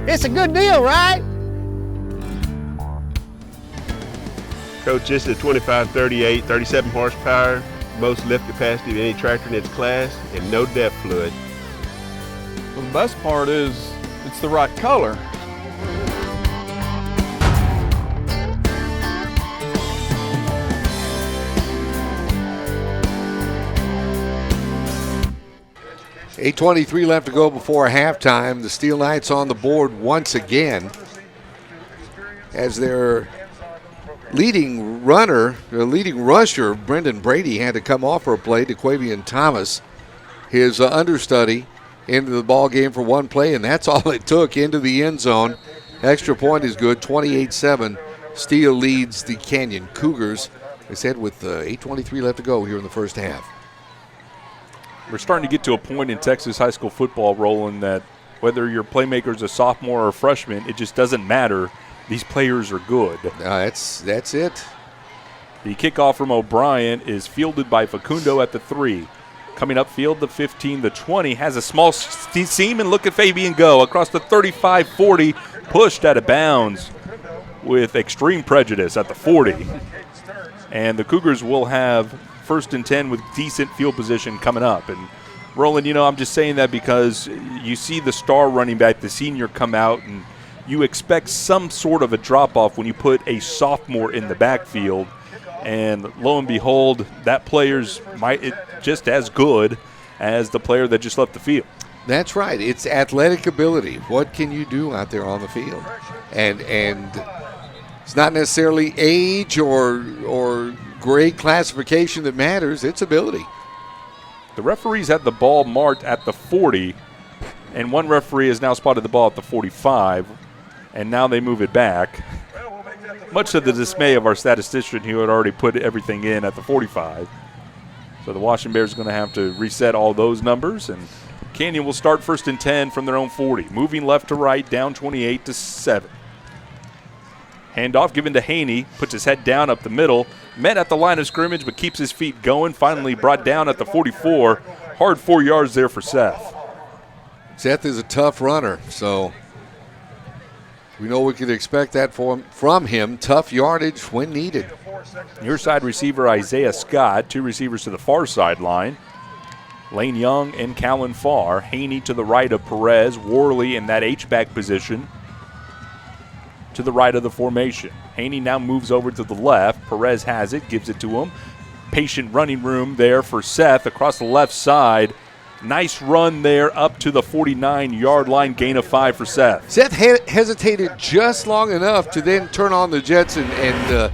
It's a good deal, right? Coach, this is a 2538, 37 horsepower, most lift capacity of any tractor in its class, and no depth fluid. Well, the best part is it's the right color. $8:23 left to go before halftime. The Steele Knights on the board once again as their leading rusher, Brendan Brady, had to come off for a play. DeQuavion Thomas, his understudy, into the ball game for one play, and that's all it took into the end zone. Extra point is good, 28-7. Steele leads the Canyon Cougars. They said with 8:23 left to go here in the first half. We're starting to get to a point in Texas high school football, Roland, that whether your playmaker's a sophomore or a freshman, it just doesn't matter. These players are good. That's it. The kickoff from O'Brien is fielded by Facundo at the 3. Coming upfield, the 15, the 20, has a small seam, and look at Fabian go across the 35-40, pushed out of bounds with extreme prejudice at the 40. And the Cougars will have 1st and 10 with decent field position coming up. And Roland, I'm just saying that because you see the star running back, the senior, come out, and you expect some sort of a drop-off when you put a sophomore in the backfield. And lo and behold, that player's just as good as the player that just left the field. That's right. It's athletic ability. What can you do out there on the field? And it's not necessarily age or grade classification that matters. It's ability. The referees had the ball marked at the 40, and one referee has now spotted the ball at the 45, and now they move it back. Much to the dismay of our statistician who had already put everything in at the 45. So the Washington Bears are going to have to reset all those numbers, and Canyon will start 1st and 10 from their own 40. Moving left to right, down 28-7. Handoff given to Haney, puts his head down up the middle, met at the line of scrimmage but keeps his feet going, finally brought down at the 44. Hard 4 yards there for Seth. Seth is a tough runner, so we know we can expect that from him. Tough yardage when needed. Near side receiver Isaiah Scott, 2 receivers to the far sideline. Lane Young and Callan Farr. Haney to the right of Perez. Worley in that H-back position to the right of the formation. Haney now moves over to the left. Perez has it, gives it to him. Patient running room there for Seth across the left side. Nice run there up to the 49-yard line, gain of 5 for Seth. Seth hesitated just long enough to then turn on the jets and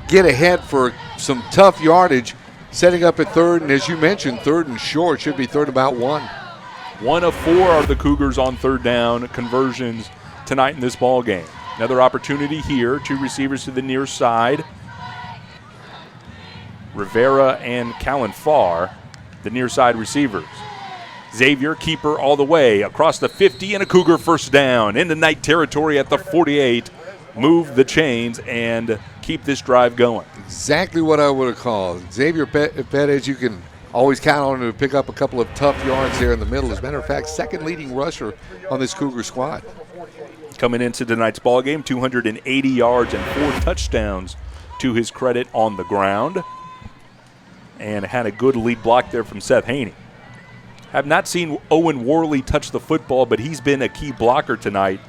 get ahead for some tough yardage, setting up at 3rd, and as you mentioned, 3rd and short, should be 3rd about 1. 1 of 4 are the Cougars on 3rd down conversions tonight in this ball game. Another opportunity here, 2 receivers to the near side. Rivera and Callan Farr, the near side receivers. Xavier, keeper all the way across the 50 and a Cougar 1st down into night territory at the 48. Move the chains and keep this drive going. Exactly what I would have called. Xavier Perez, you can always count on him to pick up a couple of tough yards there in the middle. As a matter of fact, 2nd leading rusher on this Cougar squad. Coming into tonight's ball game, 280 yards and 4 touchdowns to his credit on the ground. And had a good lead block there from Seth Haney. Have not seen Owen Worley touch the football, but he's been a key blocker tonight,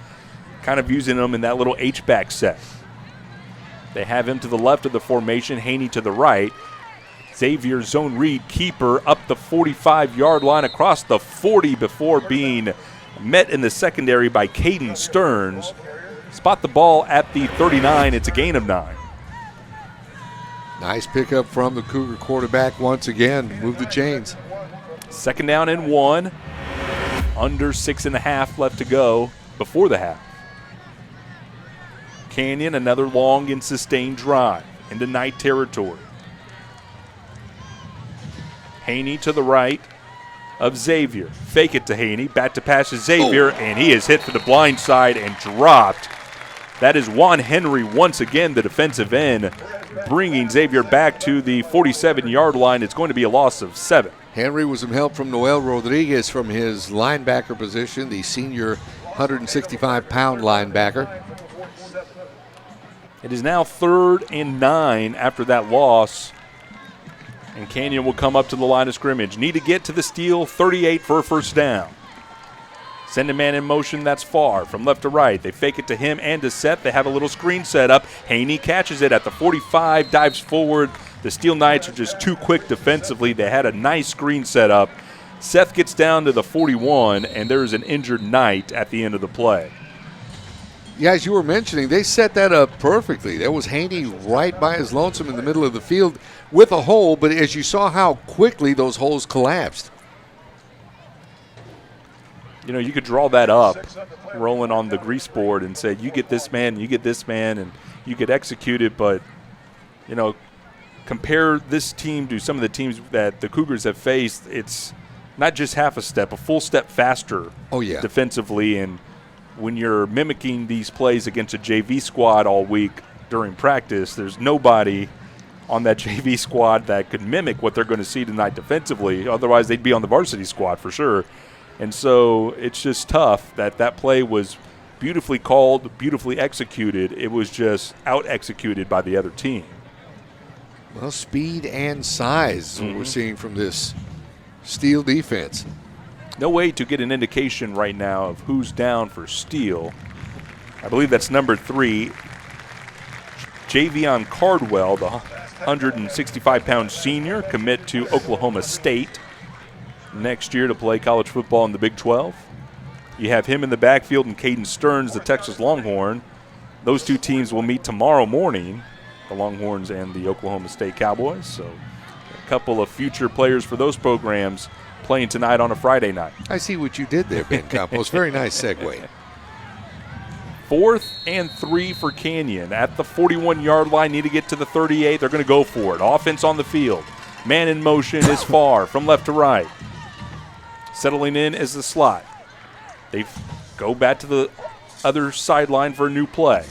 kind of using him in that little H-back set. They have him to the left of the formation, Haney to the right. Xavier zone read, keeper up the 45-yard line across the 40 before being met in the secondary by Caden Stearns. Spot the ball at the 39. It's a gain of 9. Nice pickup from the Cougar quarterback once again. Move the chains. 2nd down and 1. Under 6.5 left to go before the half. Canyon, another long and sustained drive into night territory. Haney to the right of Xavier. Fake it to Haney. Back to pass to Xavier, and he is hit for the blind side and dropped. That is Juan Henry once again, the defensive end, bringing Xavier back to the 47-yard line. It's going to be a loss of 7. Henry with some help from Noel Rodriguez from his linebacker position, the senior 165-pound linebacker. It is now 3rd and 9 after that loss. And Canyon will come up to the line of scrimmage. Need to get to the Steele 38 for a 1st down. Send a man in motion, that's Farr from left to right. They fake it to him and to Seth. They have a little screen set up. Haney catches it at the 45, dives forward. The Steele Knights are just too quick defensively. They had a nice screen set up. Seth gets down to the 41, and there is an injured Knight at the end of the play. Yeah, as you were mentioning, they set that up perfectly. There was Haney right by his lonesome in the middle of the field with a hole, but as you saw how quickly those holes collapsed. You could draw that up, Roland, on the grease board and say, you get this man, and you could execute it. But, compare this team to some of the teams that the Cougars have faced. It's not just half a step, a full step faster defensively. And when you're mimicking these plays against a JV squad all week during practice, there's nobody on that JV squad that could mimic what they're going to see tonight defensively. Otherwise, they'd be on the varsity squad for sure. And so it's just tough that play was beautifully called, beautifully executed. It was just out-executed by the other team. Well, speed and size we're seeing from this Steele defense. No way to get an indication right now of who's down for Steele. I believe that's number 3, Javion Cardwell, the 165-pound senior, commit to Oklahoma State next year to play college football in the Big 12. You have him in the backfield and Caden Stearns, the Texas Longhorn. Those two teams will meet tomorrow morning, the Longhorns and the Oklahoma State Cowboys. So a couple of future players for those programs playing tonight on a Friday night. I see what you did there, Ben Campos. Very nice segue. 4th and 3 for Canyon. At the 41-yard line, need to get to the 38. They're going to go for it. Offense on the field. Man in motion is far from left to right. Settling in is the slot. They go back to the other sideline for a new play.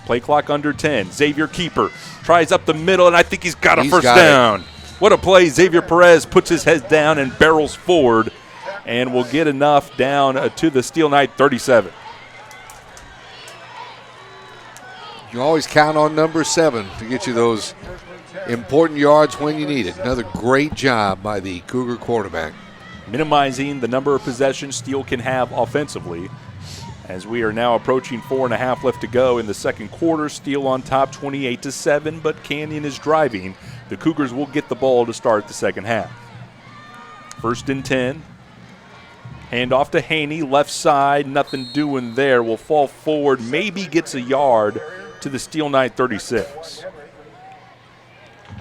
Play clock under 10. Xavier Keeper tries up the middle, and I think he's got a first down. What a play. Xavier Perez puts his head down and barrels forward and will get enough down to the Steele Knight 37. You always count on number 7 to get you those important yards when you need it. Another great job by the Cougar quarterback. Minimizing the number of possessions Steele can have offensively. As we are now approaching 4.5 left to go in the second quarter, Steele on top 28-7, but Canyon is driving. The Cougars will get the ball to start the second half. 1st and 10. Hand off to Haney, left side, nothing doing there. Will fall forward, maybe gets a yard to the Steele Knight 36.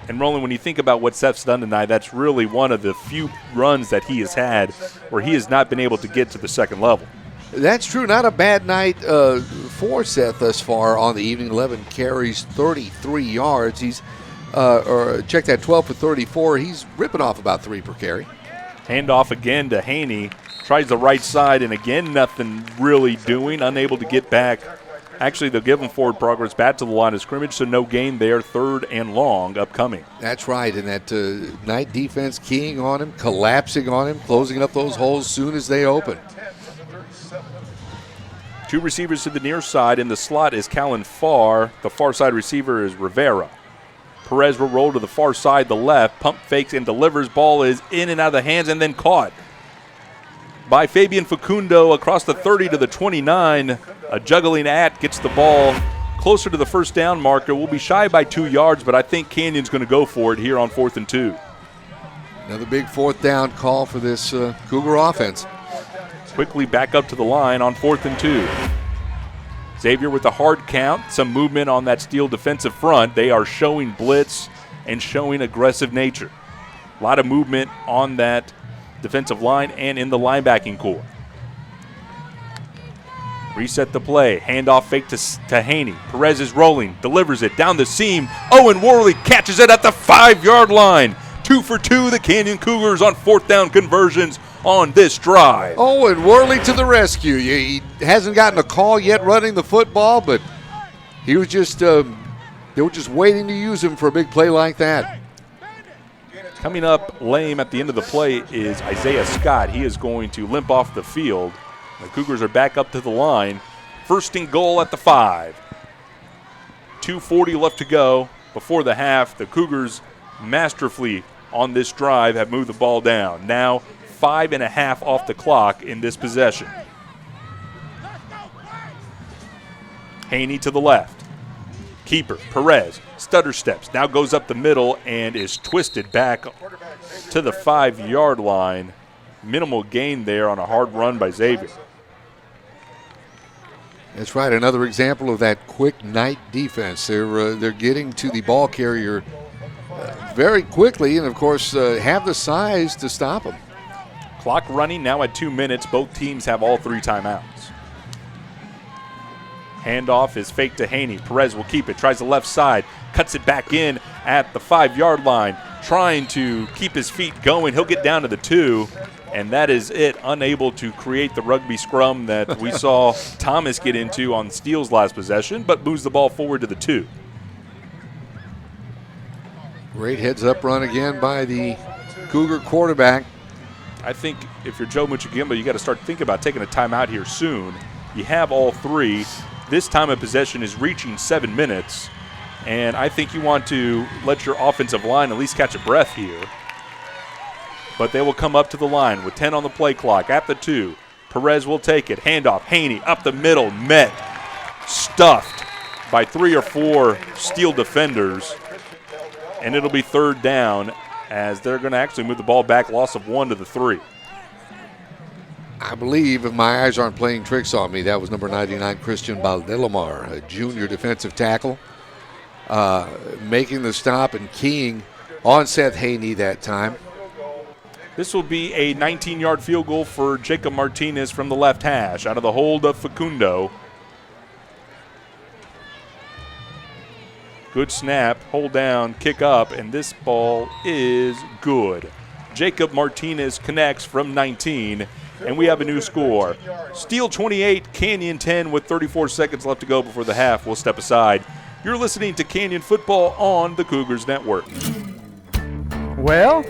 And Roland, when you think about what Seth's done tonight, that's really one of the few runs that he has had where he has not been able to get to the second level. That's true. Not a bad night for Seth thus far on the evening. 11 carries, 33 yards. He's, check that, 12 for 34. He's ripping off about 3 per carry. Hand off again to Haney. Tries the right side, and again, nothing really doing. Unable to get back. Actually, they'll give him forward progress back to the line of scrimmage, so no gain there. 3rd and long upcoming. That's right, and that Knight defense keying on him, collapsing on him, closing up those holes soon as they open. 2 receivers to the near side. In the slot is Callan Farr. The far side receiver is Rivera. Perez will roll to the far side, the left. Pump fakes and delivers. Ball is in and out of the hands and then caught by Fabian Facundo across the 30 to the 29. A juggling act gets the ball closer to the first down marker. We'll be shy by 2 yards, but I think Canyon's going to go for it here on 4th and 2. Another big 4th down call for this Cougar offense. Quickly back up to the line on 4th and 2. Xavier with a hard count, some movement on that Steele defensive front. They are showing blitz and showing aggressive nature. A lot of movement on that defensive line and in the linebacking core. Reset the play. Handoff fake to Haney. Perez is rolling, delivers it down the seam. Owen Worley catches it at the 5-yard line. 2 for 2, the Canyon Cougars on 4th down conversions on this drive. Owen Worley to the rescue. He hasn't gotten a call yet running the football, but he was just they were just waiting to use him for a big play like that. Coming up lame at the end of the play is Isaiah Scott. He is going to limp off the field. The Cougars are back up to the line. 1st and goal at the 5. 2:40 left to go before the half. The Cougars masterfully on this drive have moved the ball down. Now 5.5 off the clock in this possession. Haney to the left. Keeper, Perez, stutter steps, now goes up the middle and is twisted back to the 5-yard line. Minimal gain there on a hard run by Xavier. That's right, another example of that quick Knight defense. They're getting to the ball carrier very quickly and, of course, have the size to stop them. Clock running now at 2 minutes. Both teams have all 3 timeouts. Handoff is fake to Haney. Perez will keep it, tries the left side, cuts it back in at the 5-yard line, trying to keep his feet going. He'll get down to the 2, and that is it. Unable to create the rugby scrum that we saw Thomas get into on Steele's last possession, but moves the ball forward to the 2. Great heads-up run again by the Cougar quarterback. I think if you're Joe Muchagimba, you got to start thinking about taking a timeout here soon. You have all 3. This time of possession is reaching 7 minutes, and I think you want to let your offensive line at least catch a breath here. But they will come up to the line with 10 on the play clock at the 2. Perez will take it. Handoff. Haney up the middle. Met. Stuffed by 3 or 4 Steele defenders. And it'll be 3rd down as they're going to actually move the ball back. Loss of 1 to the 3. I believe, if my eyes aren't playing tricks on me, that was number 99, Christian Baldelamar, a junior defensive tackle, making the stop and keying on Seth Haney that time. This will be a 19-yard field goal for Jacob Martinez from the left hash out of the hold of Facundo. Good snap, hold down, kick up, and this ball is good. Jacob Martinez connects from 19, and we have a new score. Steele 28, Canyon 10 with 34 seconds left to go before the half. We'll step aside. You're listening to Canyon Football on the Cougars Network. Well,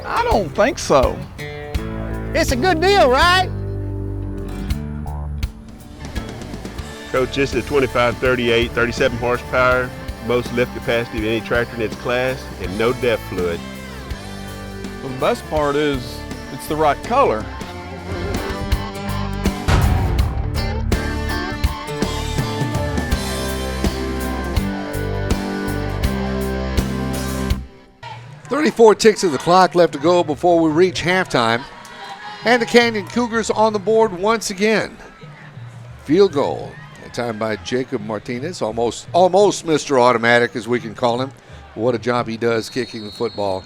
I don't think so. It's a good deal, right? Coach, this is a 2538, 37 horsepower, most lift capacity of any tractor in its class, and no depth fluid. Well, the best part is it's the right color. .34 ticks of the clock left to go before we reach halftime. And the Canyon Cougars on the board once again. Field goal. That time by Jacob Martinez. Almost Mr. Automatic, as we can call him. What a job he does kicking the football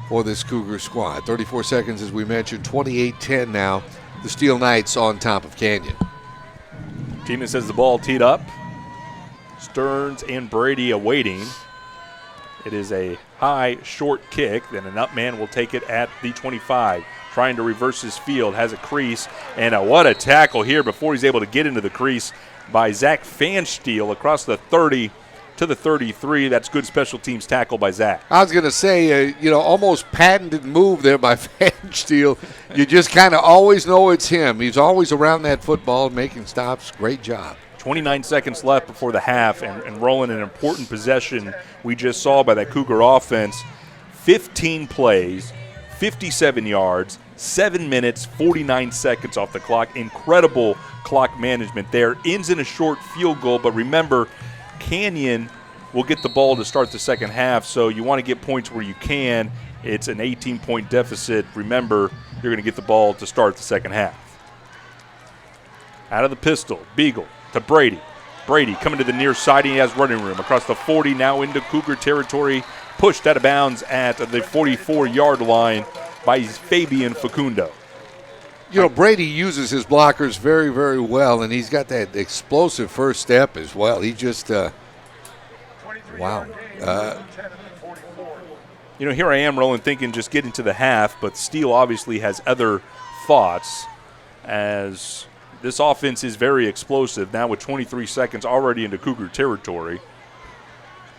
for this Cougar squad. 34 seconds, as we mentioned. 28-10 now. The Steele Knights on top of Canyon. Martinez has the ball teed up. Stearns and Brady awaiting. It is a high, short kick. Then an up man will take it at the 25. Trying to reverse his field. Has a crease. And what a tackle here before he's able to get into the crease by Zach Fansteel across the 30 to the 33. That's good special teams tackle by Zach. I was going to say, almost patented move there by Fansteel. You just kind of always know it's him. He's always around that football making stops. Great job. 29 seconds left before the half, and Roland, an important possession we just saw by that Cougar offense. 15 plays, 57 yards, 7 minutes, 49 seconds off the clock. Incredible clock management there. Ends in a short field goal, but remember, Canyon will get the ball to start the second half, so you want to get points where you can. It's an 18-point deficit. Remember, you're going to get the ball to start the second half. Out of the pistol, Beagle to Brady. Brady coming to the near side, and he has running room across the 40, now into Cougar territory. Pushed out of bounds at the 44-yard line by Fabian Facundo. Brady uses his blockers very, very well, and he's got that explosive first step as well. He just, wow. Here I am, Roland, thinking just getting to the half, but Steele obviously has other thoughts as this offense is very explosive now with 23 seconds already into Cougar territory.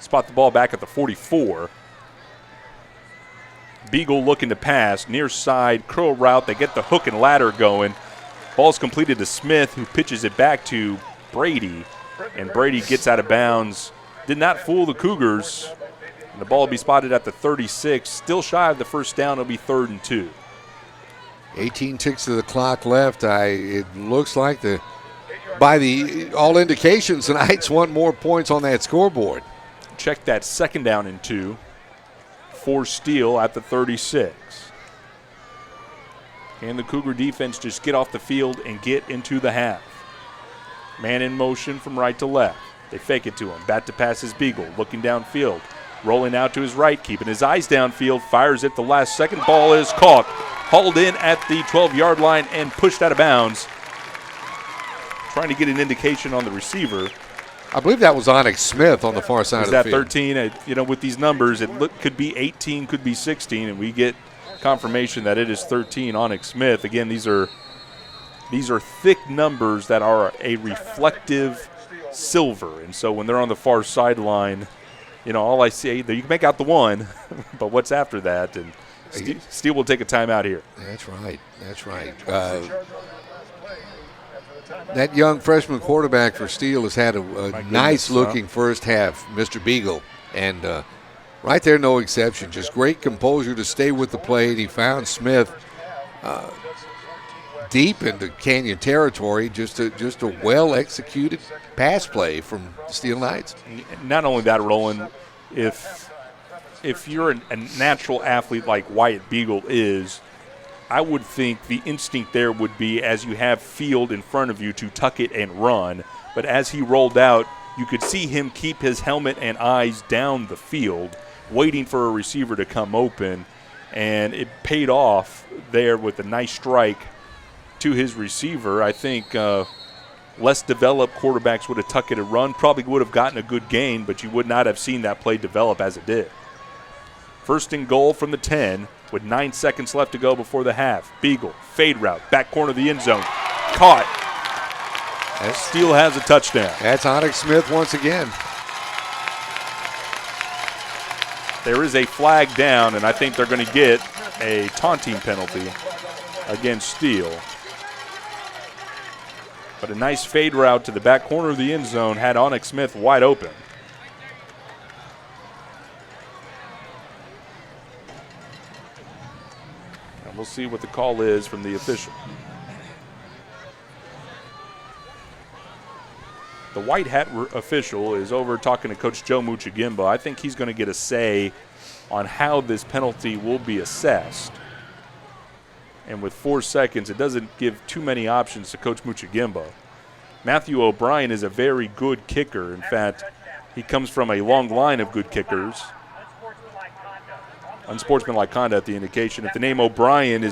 Spot the ball back at the 44. Beagle looking to pass, near side, curl route. They get the hook and ladder going. Ball's completed to Smith, who pitches it back to Brady, and Brady gets out of bounds. Did not fool the Cougars. And the ball will be spotted at the 36. Still shy of the first down. It'll be 3rd and 2. 18 ticks of the clock left. It looks like by all indications, the Knights want more points on that scoreboard. Check that 2nd down and 2 for Steele at the 36. Can the Cougar defense just get off the field and get into the half? Man in motion from right to left. They fake it to him. Bat to pass is Beagle. Looking downfield. Rolling out to his right, keeping his eyes downfield, fires it the last second. Ball is caught, hauled in at the 12-yard line and pushed out of bounds. Trying to get an indication on the receiver. I believe that was Onyx Smith on the far side of the field. Is that 13? With these numbers, it could be 18, could be 16, and we get confirmation that it is 13, Onyx Smith. Again, these are thick numbers that are a reflective silver, and so when they're on the far sideline, all I see, you can make out the one, but what's after that? And Steele will take a timeout here. That's right. That young freshman quarterback for Steele has had a nice-looking first half, Mr. Beagle. And right there, no exception. Just great composure to stay with the play. And he found Smith deep into Canyon territory. Just a well-executed pass play from the Steele Knights. Not only that, Roland, if you're a natural athlete like Wyatt Beagle is, I would think the instinct there would be, as you have field in front of you, to tuck it and run. But as he rolled out, you could see him keep his helmet and eyes down the field, waiting for a receiver to come open. And it paid off there with a nice strike to his receiver. I think less developed quarterbacks would have tucked it and run, probably would have gotten a good gain, but you would not have seen that play develop as it did. First and goal from the 10 with 9 seconds left to go before the half. Beagle, fade route, back corner of the end zone. Caught. Steele has a touchdown. That's Onyx Smith once again. There is a flag down, and I think they're going to get a taunting penalty against Steele. But a nice fade route to the back corner of the end zone had Onyx Smith wide open. And we'll see what the call is from the official. The white hat official is over talking to Coach Joe Muchagimba. I think he's going to get a say on how this penalty will be assessed. And with 4 seconds, it doesn't give too many options to Coach Muchagimba. Matthew O'Brien is a very good kicker. In fact, he comes from a long line of good kickers. Unsportsmanlike conduct, the indication. If the name O'Brien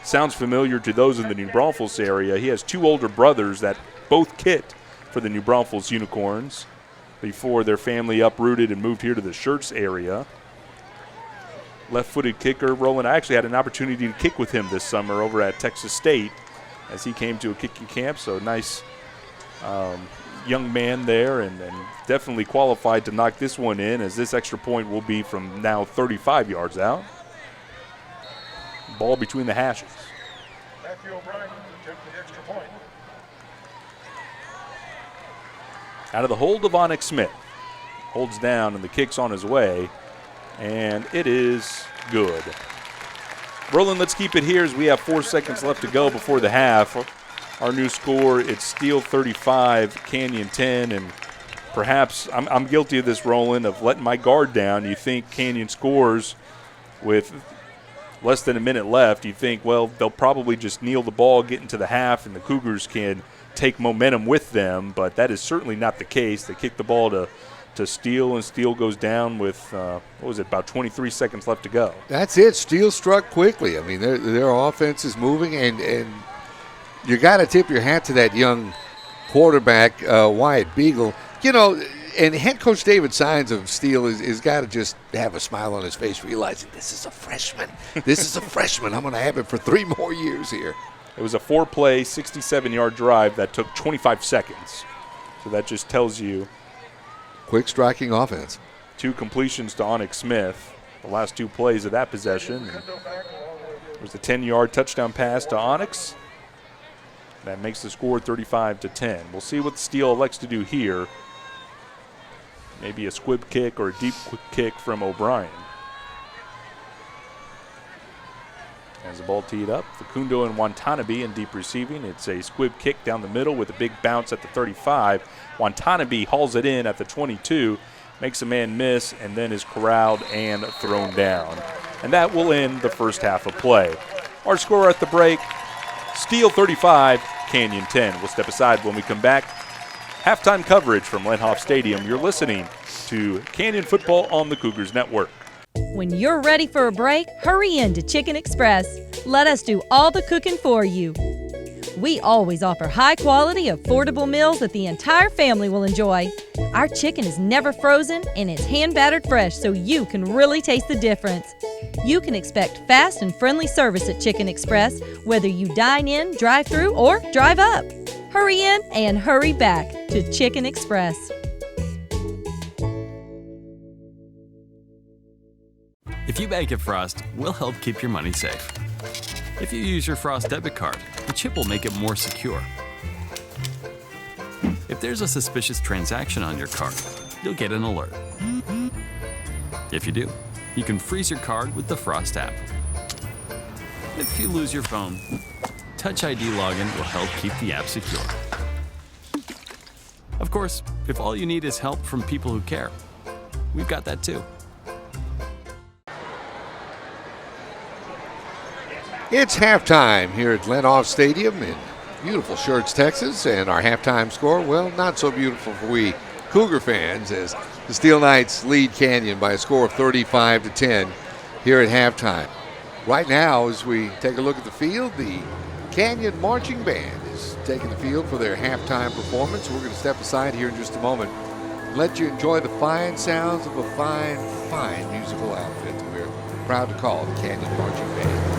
sounds familiar to those in the New Braunfels area, he has 2 older brothers that both kicked for the New Braunfels Unicorns before their family uprooted and moved here to the Schertz area. Left-footed kicker, Roland. I actually had an opportunity to kick with him this summer over at Texas State as he came to a kicking camp, so nice young man there and definitely qualified to knock this one in, as this extra point will be from now 35 yards out. Ball between the hashes. Matthew O'Brien took the extra point. Out of the hold of Onyx Smith. Holds down and the kick's on his way. And it is good. Roland, let's keep it here as we have 4 seconds left to go before the half. Our new score, it's Steele 35, Canyon 10. And perhaps I'm guilty of this, Roland, of letting my guard down. You think Canyon scores with less than a minute left. You think, well, they'll probably just kneel the ball, get into the half, and the Cougars can take momentum with them, but that is certainly not the case. They kick the ball to Steele, and Steele goes down with, about 23 seconds left to go. That's it. Steele struck quickly. I mean, their offense is moving, and you got to tip your hat to that young quarterback, Wyatt Beagle. You know, and head coach David Sines of Steele is got to just have a smile on his face, realizing this is a freshman. This is a freshman. I'm going to have it for 3 more years here. It was a 4-play, 67-yard drive that took 25 seconds. So that just tells you. Quick striking offense. 2 completions to Onyx Smith. The last 2 plays of that possession. It was a 10-yard touchdown pass to Onyx. That makes the score 35-10. We'll see what Steele elects to do here. Maybe a squib kick or a deep kick from O'Brien. As the ball teed up, Facundo and Watanabe in deep receiving. It's a squib kick down the middle with a big bounce at the 35. Watanabe hauls it in at the 22, makes a man miss, and then is corralled and thrown down. And that will end the first half of play. Our score at the break, Steele 35, Canyon 10. We'll step aside when we come back. Halftime coverage from Lenhoff Stadium. You're listening to Canyon Football on the Cougars Network. When you're ready for a break, hurry in to Chicken Express. Let us do all the cooking for you. We always offer high-quality, affordable meals that the entire family will enjoy. Our chicken is never frozen and is hand-battered fresh so you can really taste the difference. You can expect fast and friendly service at Chicken Express, whether you dine in, drive through, or drive up. Hurry in and hurry back to Chicken Express. If you bank at Frost, we'll help keep your money safe. If you use your Frost debit card, the chip will make it more secure. If there's a suspicious transaction on your card, you'll get an alert. If you do, you can freeze your card with the Frost app. If you lose your phone, Touch ID login will help keep the app secure. Of course, if all you need is help from people who care, we've got that too. It's halftime here at Lenoff Stadium in beautiful Schertz, Texas, and our halftime score, well, not so beautiful for we Cougar fans, as the Steele Knights lead Canyon by a score of 35-10 here at halftime. Right now, as we take a look at the field, the Canyon Marching Band is taking the field for their halftime performance. We're going to step aside here in just a moment and let you enjoy the fine sounds of a fine, fine musical outfit that we're proud to call the Canyon Marching Band.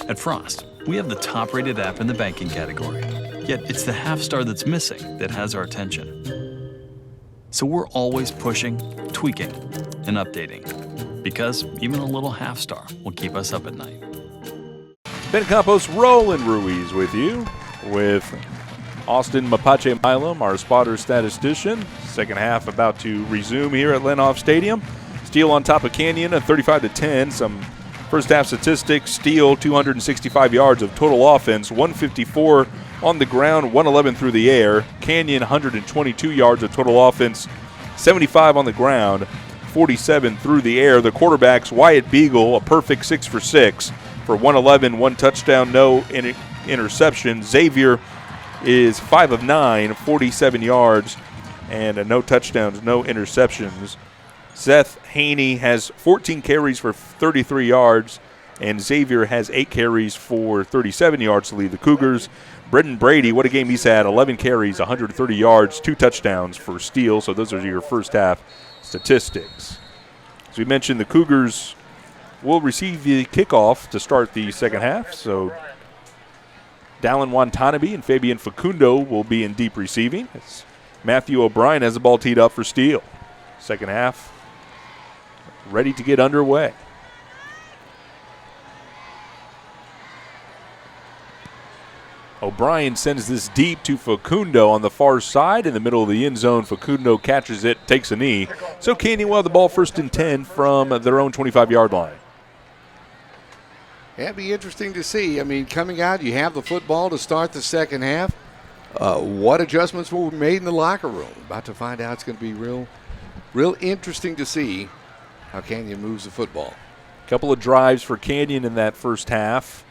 At Frost, we have the top-rated app in the banking category. Yet it's the half-star that's missing that has our attention. So we're always pushing, tweaking, and updating. Because even a little half-star will keep us up at night. Ben Campos, Roland Ruiz with you, with Austin Mapache Milam, our spotter statistician. Second half about to resume here at Lenhoff Stadium. Steele on top of Canyon at 35-10. Some first half statistics: Steele 265 yards of total offense, 154 on the ground, 111 through the air. Canyon 122 yards of total offense, 75 on the ground, 47 through the air. The quarterbacks: Wyatt Beagle, a perfect 6 for 6 for 111, 1 touchdown, no interception. Xavier is 5 of 9, 47 yards, and no touchdowns, no interceptions. Seth Haney has 14 carries for 33 yards, and Xavier has 8 carries for 37 yards to lead the Cougars. Brendan Brady, what a game he's had, 11 carries, 130 yards, 2 touchdowns for Steele. So those are your first half statistics. As we mentioned, the Cougars will receive the kickoff to start the second half. So Dallin Watanabe and Fabian Facundo will be in deep receiving. It's Matthew O'Brien has the ball teed up for Steele. Second half ready to get underway. O'Brien sends this deep to Facundo on the far side in the middle of the end zone. Facundo catches it, takes a knee. So Canyon will have the ball 1st and 10 from their own 25-yard line. That'd be interesting to see. I mean, coming out, you have the football to start the second half. What adjustments were made in the locker room? About to find out. It's going to be real interesting to see how Canyon moves the football. A couple of drives for Canyon in that first half.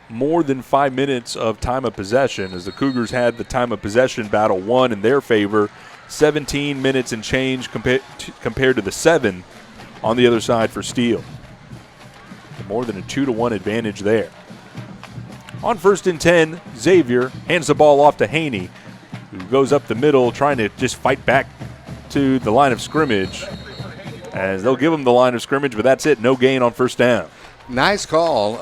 More than 5 minutes of time of possession, as the Cougars had the time of possession battle won in their favor. 17 minutes and change compared to the 7 on the other side for Steele. More than a 2-1 advantage there. On 1st and 10, Xavier hands the ball off to Haney, who goes up the middle trying to just fight back to the line of scrimmage, as they'll give him the line of scrimmage, but that's it. No gain on 1st down. Nice call.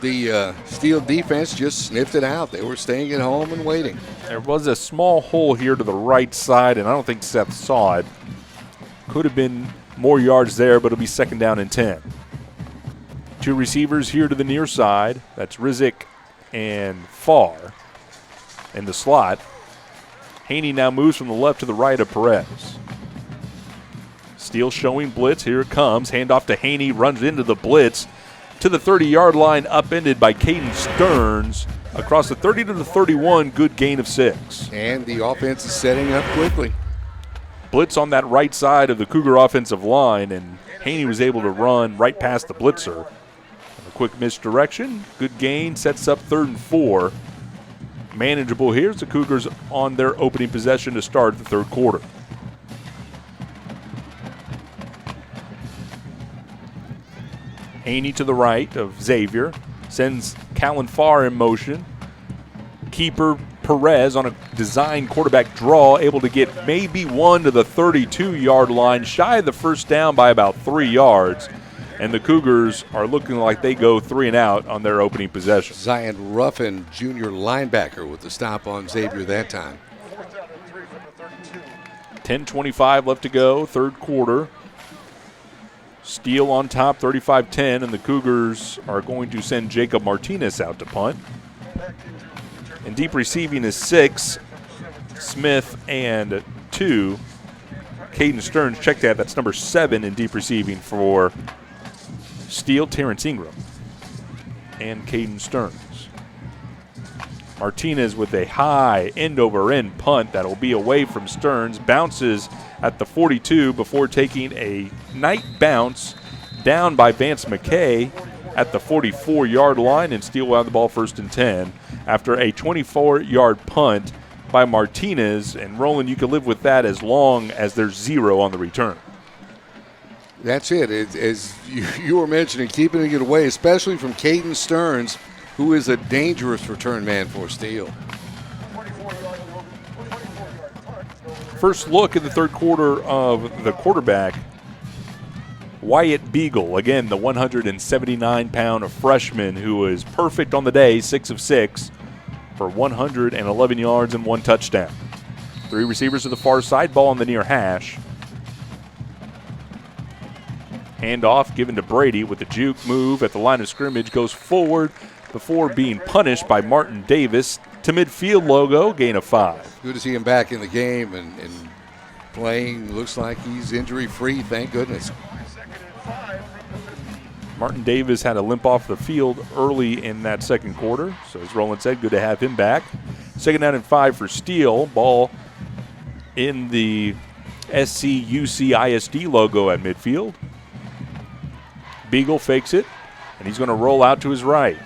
The Steele defense just sniffed it out. They were staying at home and waiting. There was a small hole here to the right side, and I don't think Seth saw it. Could have been more yards there, but it'll be 2nd down and 10. 2 receivers here to the near side. That's Rizik and Farr in the slot. Haney now moves from the left to the right of Perez. Steele showing blitz. Here it comes. Handoff to Haney. Runs into the blitz to the 30-yard line, upended by Caden Stearns. Across the 30 to the 31, good gain of 6. And the offense is setting up quickly. Blitz on that right side of the Cougar offensive line, and Haney was able to run right past the blitzer. A quick misdirection. Good gain. Sets up 3rd and 4. Manageable here as the Cougars on their opening possession to start the 3rd quarter. Haney to the right of Xavier. Sends Callan Farr in motion. Keeper Perez on a design quarterback draw, able to get maybe 1 to the 32-yard line, shy of the 1st down by about 3 yards. And the Cougars are looking like they go 3 and out on their opening possession. Zion Ruffin, junior linebacker, with the stop on Xavier that time. 10:25 left to go, 3rd quarter. Steele on top, 35-10, and the Cougars are going to send Jacob Martinez out to punt. And deep receiving is 6, Smith and 2. Caden Stearns, check that, that's number 7 in deep receiving for Steele, Terrence Ingram, and Caden Stearns. Martinez with a high end-over-end punt that'll be away from Stearns, bounces at the 42 before taking a night bounce down by Vance McKay at the 44-yard line, and Steele will have the ball 1st and 10 after a 24-yard punt by Martinez. And Roland, you can live with that as long as there's 0 on the return. That's it. As you were mentioning, keeping it away, especially from Caden Stearns, who is a dangerous return man for Steele. First look at the 3rd quarter of the quarterback, Wyatt Beagle. Again, the 179-pound freshman who is perfect on the day, 6 of 6 for 111 yards and 1 touchdown. 3 receivers to the far side, ball on the near hash. Handoff given to Brady with the juke move at the line of scrimmage, goes forward before being punished by Martin Davis to midfield logo, gain of 5. Good to see him back in the game and playing. Looks like he's injury-free, thank goodness. Martin Davis had a limp off the field early in that 2nd quarter, so as Roland said, good to have him back. 2nd down and 5 for Steele. Ball in the SCUC ISD logo at midfield. Beagle fakes it, and he's going to roll out to his right.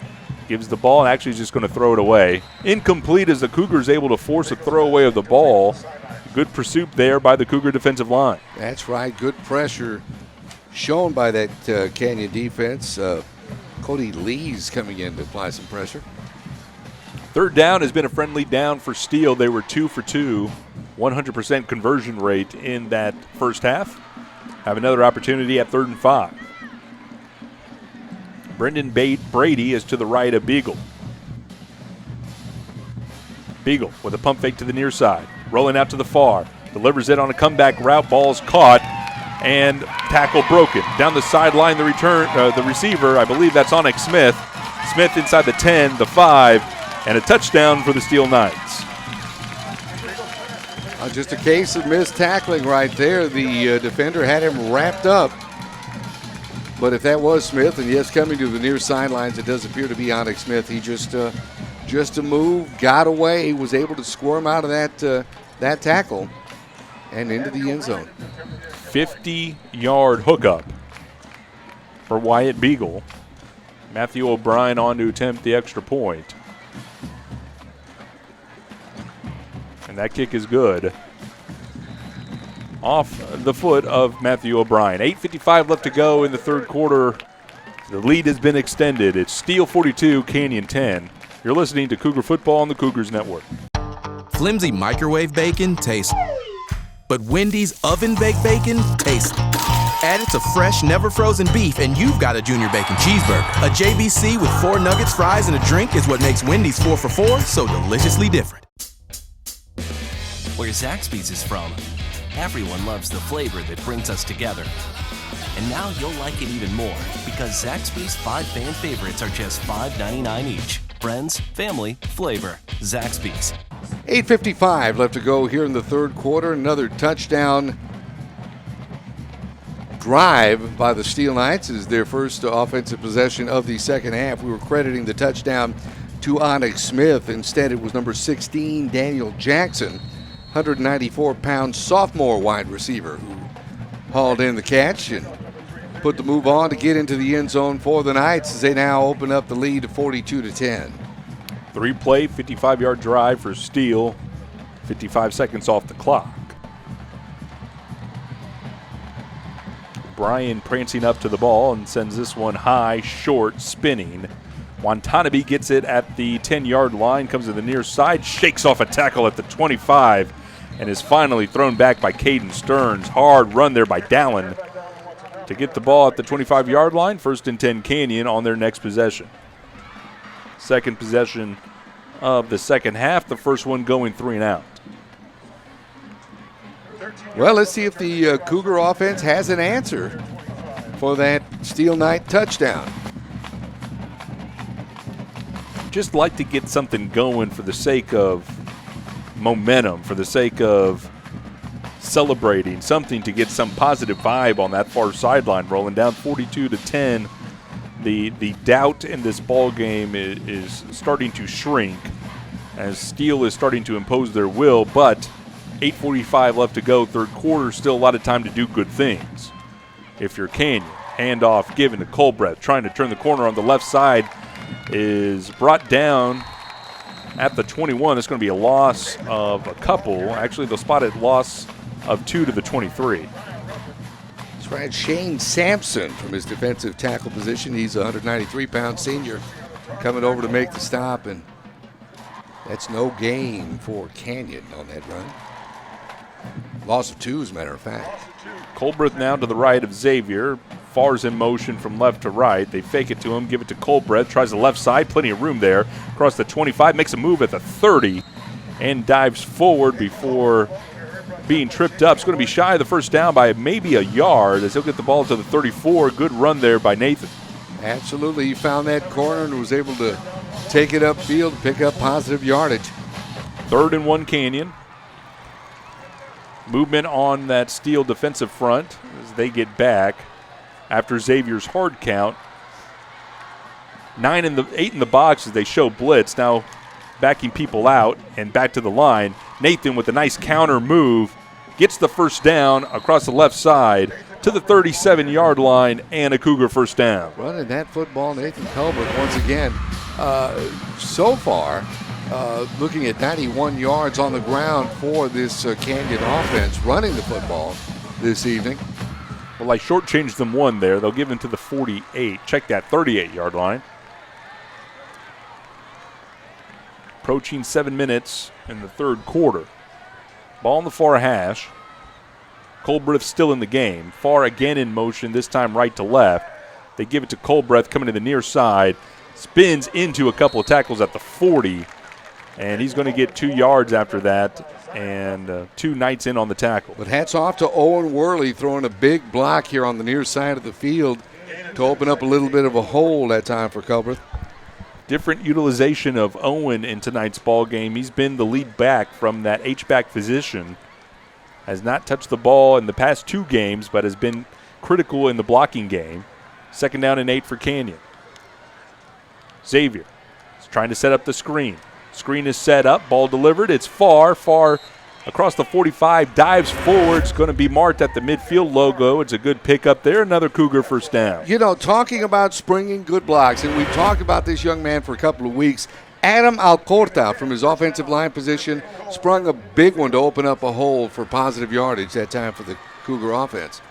Gives the ball, and actually is just going to throw it away. Incomplete as the Cougars able to force a throwaway of the ball. Good pursuit there by the Cougar defensive line. That's right. Good pressure shown by that Canyon defense. Cody Lee's coming in to apply some pressure. 3rd down has been a friendly down for Steele. They were 2 for 2, 100% conversion rate in that first half. Have another opportunity at 3rd and 5. Brendan Brady is to the right of Beagle. Beagle with a pump fake to the near side. Rolling out to the far. Delivers it on a comeback route. Ball's caught and tackle broken. Down the sideline, the receiver, I believe that's Onyx Smith. Smith inside the 10, the 5, and a touchdown for the Steele Knights. Just a case of missed tackling right there. The defender had him wrapped up. But if that was Smith, and yes, coming to the near sidelines, it does appear to be Onyx Smith. He just a move, got away, was able to squirm out of that tackle and into the end zone. 50-yard hookup for Wyatt Beagle. Matthew O'Brien on to attempt the extra point. And that kick is good. Off the foot of Matthew O'Brien. 8:55 left to go in the 3rd quarter. The lead has been extended. It's Steele 42, Canyon 10. You're listening to Cougar Football on the Cougars Network. Flimsy microwave bacon tastes, but Wendy's oven-baked bacon tastes Add it to fresh, never frozen beef, and you've got a Junior Bacon Cheeseburger. A JBC with 4 nuggets, fries, and a drink is what makes Wendy's 4 for $4 so deliciously different. Where Zaxby's is from, everyone loves the flavor that brings us together. And now you'll like it even more because Zaxby's 5 fan favorites are just $5.99 each. Friends, family, flavor. Zaxby's. 8:55 left to go here in the third quarter. Another touchdown drive by the Steele Knights is their first offensive possession of the second half. We were crediting the touchdown to Onyx Smith. Instead, it was number 16, Daniel Jackson, 194-pound sophomore wide receiver who hauled in the catch and put the move on to get into the end zone for the Knights as they now open up the lead to 42-10. 3-play, 55-yard drive for Steele. 55 seconds off the clock. Bryan prancing up to the ball and sends this one high, short, spinning. Watanabe gets it at the 10-yard line, comes to the near side, shakes off a tackle at the 25, and is finally thrown back by Caden Stearns. Hard run there by Dallin to get the ball at the 25-yard line. 1st and 10 Canyon on their next possession. Second possession of the second half, the first one going 3 and out. Well, let's see if the Cougar offense has an answer for that Steele Knight touchdown. Just like to get something going for the sake of momentum, for the sake of celebrating, something to get some positive vibe on that far sideline. Rolling down 42-10. The doubt in this ball game is starting to shrink as Steele is starting to impose their will, but 8:45 left to go, third quarter, still a lot of time to do good things. If you're Canyon, handoff given to Colbreth, trying to turn the corner on the left side, is brought down at the 21. It's going to be a loss of a couple. Actually, they'll spot a loss of 2 to the 23. That's right, Shane Sampson from his defensive tackle position. He's a 193-pound senior coming over to make the stop, and that's no gain for Canyon on that run. Loss of 2, as a matter of fact. Colbreth now to the right of Xavier. Farr's in motion from left to right. They fake it to him, give it to Colbreth. Tries the left side, plenty of room there. Across the 25, makes a move at the 30, and dives forward before being tripped up. It's going to be shy of the first down by maybe a yard as he'll get the ball to the 34. Good run there by Nathan. Absolutely. He found that corner and was able to take it upfield, pick up positive yardage. 3rd and 1 Canyon. Movement on that Steele defensive front as they get back after Xavier's hard count. 8 in the box as they show blitz. Now backing people out and back to the line. Nathan with a nice counter move gets the first down across the left side to the 37-yard line and a Cougar first down. Running that football, Nathan Colbert once again. So far, looking at 91 yards on the ground for this Canyon offense running the football this evening. Well, I shortchanged them 1 there. They'll give him to the 48. Check that, 38-yard line. Approaching 7 minutes in the third quarter. Ball in the far hash. Colbreth still in the game. Farr again in motion, this time right to left. They give it to Colbreth coming to the near side. Spins into a couple of tackles at the 40. And he's going to get 2 yards after that, and 2 Knights in on the tackle. But hats off to Owen Worley throwing a big block here on the near side of the field to open up a little bit of a hole that time for Colbreth. Different utilization of Owen in tonight's ball game. He's been the lead back from that H-back position. Has not touched the ball in the past 2 games, but has been critical in the blocking game. 2nd down and 8 for Canyon. Xavier is trying to set up the screen. Screen is set up, ball delivered. It's Farr across the 45, dives forward. It's going to be marked at the midfield logo. It's a good pickup there. Another Cougar first down. You know, talking about springing good blocks, and we've talked about this young man for a couple of weeks. Adam Alcorta from his offensive line position sprung a big one to open up a hole for positive yardage that time for the Cougar offense.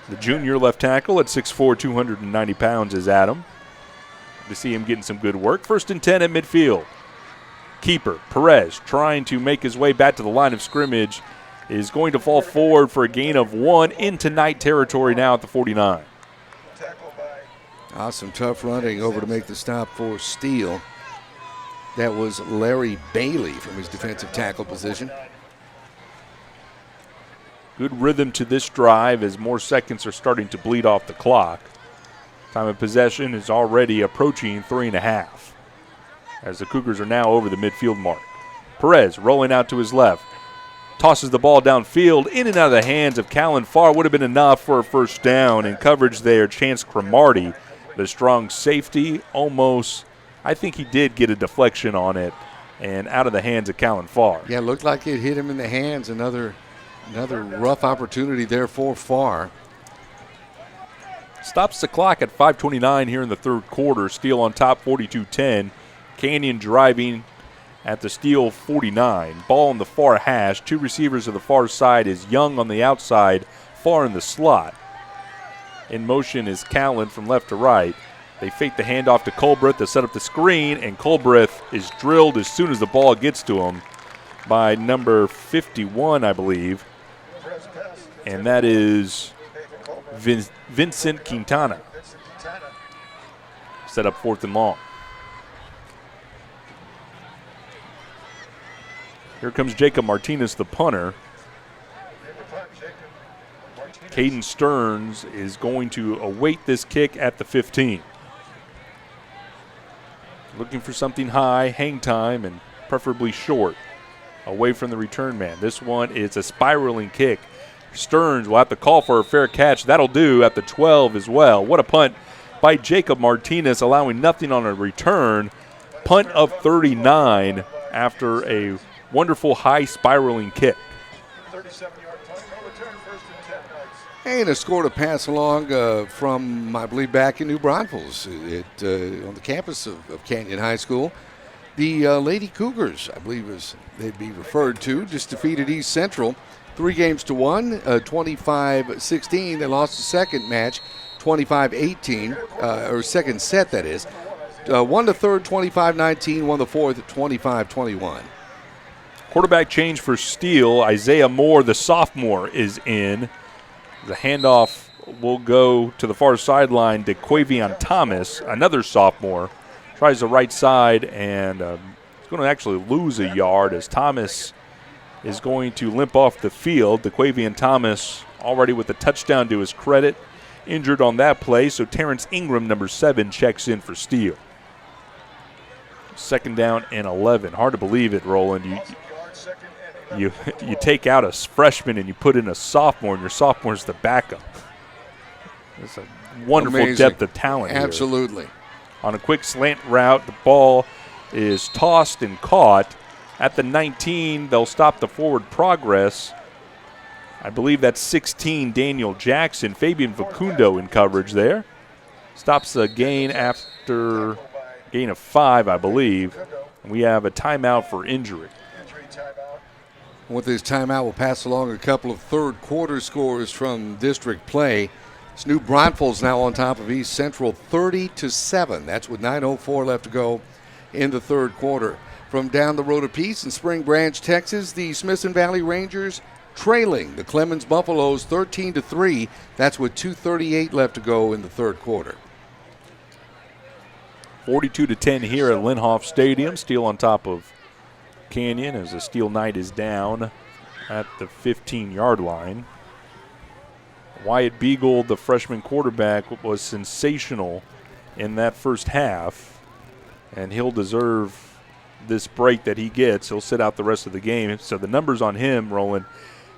The junior left tackle at 6'4", 290 pounds is Adam. To see him getting some good work. 1st and 10 at midfield. Keeper, Perez, trying to make his way back to the line of scrimmage is going to fall forward for a gain of 1 into Knight territory now at the 49. Some tough running over to make the stop for Steele. That was Larry Bailey from his defensive tackle position. Good rhythm to this drive as more seconds are starting to bleed off the clock. Time of possession is already approaching 3.5 as the Cougars are now over the midfield mark. Perez rolling out to his left. Tosses the ball downfield, in and out of the hands of Callan Farr. Would have been enough for a first down, and coverage there. Chance Cromartie, the strong safety, almost, I think he did get a deflection on it, and out of the hands of Callan Farr. Yeah, looked like it hit him in the hands. Another rough opportunity there for Farr. Stops the clock at 5:29 here in the third quarter. Steele on top, 42-10. Canyon driving at the Steele 49. Ball on the far hash. 2 receivers to the far side is Young on the outside, Farr in the slot. In motion is Callan from left to right. They fake the handoff to Colbreth to set up the screen, and Colbreth is drilled as soon as the ball gets to him by number 51, I believe. And that is Vincent Quintana. Set up 4th and long. Here comes Jacob Martinez, the punter. Caden Stearns is going to await this kick at the 15. Looking for something high, hang time, and preferably short, away from the return man. This one is a spiraling kick. Stearns will have to call for a fair catch. That'll do at the 12 as well. What a punt by Jacob Martinez, allowing nothing on a return. Punt of 39 after a wonderful high spiraling kick. 37-yard punt, no return, 1st and 10 Knights. And a score to pass along from, I believe, back in New Braunfels on the campus of Canyon High School. The Lady Cougars, I believe as they'd be referred to, just defeated East Central 3-1, 25-16. They lost the second match, 25-18, or second set, that is. Won the third, 25-19, won the fourth, 25-21. Quarterback change for Steele. Isaiah Moore, the sophomore, is in. The handoff will go to the far sideline. DeQuavion Thomas, another sophomore, tries the right side and is going to actually lose a yard as Thomas is going to limp off the field. DeQuavion Thomas already with a touchdown to his credit. Injured on that play, so Terrence Ingram, number 7, checks in for Steele. 2nd down and 11. Hard to believe it, Roland. You take out a freshman and you put in a sophomore, and your sophomore's the backup. It's a wonderful Amazing. Depth of talent here. Absolutely. On a quick slant route, the ball is tossed and caught. At the 19, they'll stop the forward progress. I believe that's 16, Daniel Jackson. Fabian Facundo in coverage there. Stops the gain after gain of 5, I believe. And we have a timeout for injury. With this timeout, we'll pass along a couple of third quarter scores from district play. It's New Braunfels now on top of East Central 30-7. That's with 9:04 left to go in the third quarter. From down the road a piece in Spring Branch, Texas, the Smithson Valley Rangers trailing the Clemens Buffaloes 13-3. That's with 2:38 left to go in the third quarter. 42-10 here at Linhoff Stadium. Steele on top of Canyon as the Steele Knight is down at the 15-yard line. Wyatt Beagle, the freshman quarterback, was sensational in that first half, and he'll deserve this break that he gets. He'll sit out the rest of the game. So the numbers on him, Roland,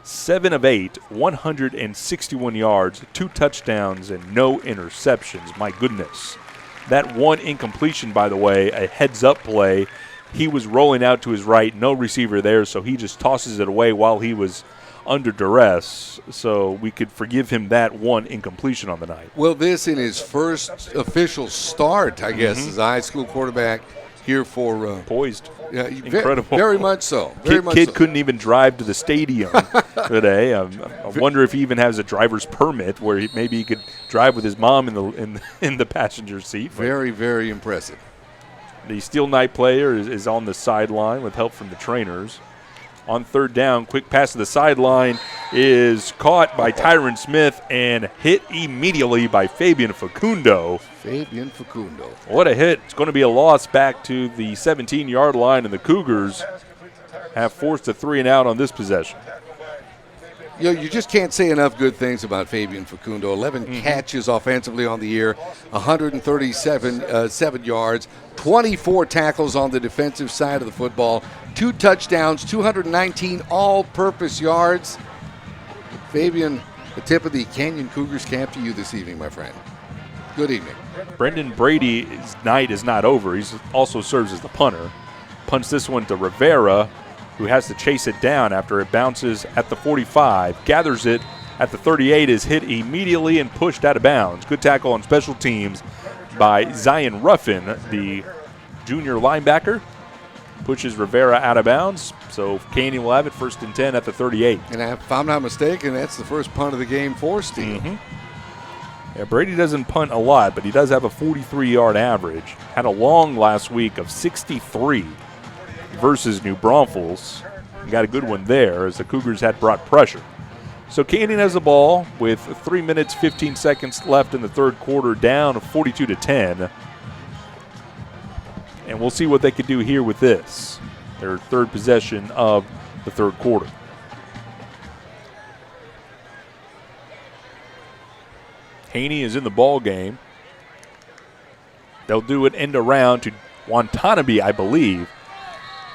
7 of 8, 161 yards, 2 touchdowns, and no interceptions. My goodness. That one incompletion, by the way, a heads-up play. He was rolling out to his right, no receiver there, so he just tosses it away while he was under duress. So we could forgive him that one incompletion on the night. Well, this in his first official start, I guess, as a high school quarterback here for poised. Yeah, incredible. Very much so. Kid couldn't even drive to the stadium today. I wonder if he even has a driver's permit where maybe he could drive with his mom in the passenger seat. Very, very impressive. The Steele Knight player is on the sideline with help from the trainers. on third down. Quick pass to the sideline is caught by Tyron Smith and hit immediately by Fabian Facundo. What a hit. It's going to be a loss back to the 17-yard line, and the Cougars have forced a 3-and-out on this possession. You know, you just can't say enough good things about Fabian Facundo. 11 catches offensively on the year, 137 yards, 24 tackles on the defensive side of the football, 2 touchdowns, 219 all-purpose yards. Fabian, the tip of the Canyon Cougars cap to you this evening, my friend. Good evening. Brendan Brady's night is not over. He also serves as the punter. Punts this one to Rivera, who has to chase it down after it bounces at the 45, gathers it at the 38, is hit immediately and pushed out of bounds. Good tackle on special teams by Zion Ruffin, the junior linebacker. Pushes Rivera out of bounds, so Canyon will have it 1st and 10 at the 38. And if I'm not mistaken, that's the first punt of the game for Steele. Yeah, Brady doesn't punt a lot, but he does have a 43-yard average. Had a long last week of 63 versus New Braunfels. Got a good one there as the Cougars had brought pressure. So Canyon has the ball with 3 minutes, 15 seconds left in the third quarter, down 42-10. And we'll see what they could do here with this, their third possession of the third quarter. Haney is in the ball game. They'll do an end around to Watanabe, I believe.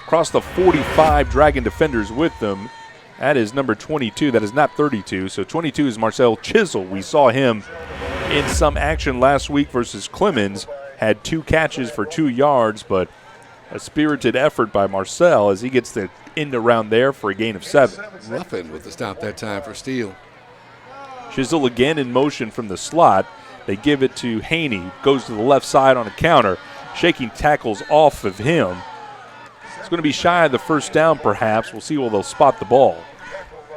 Across the 45, dragging defenders with them. That is number 22. That is not 32. So 22 is Marcel Chisel. We saw him in some action last week versus Clemens. Had 2 catches for 2 yards, but a spirited effort by Marcel as he gets the end around there for a gain of 7. Ruffin with the stop that time for Steele. Chisel again in motion from the slot. They give it to Haney. Goes to the left side on a counter. Shaking tackles off of him. It's going to be shy of the first down perhaps. We'll see where they'll spot the ball.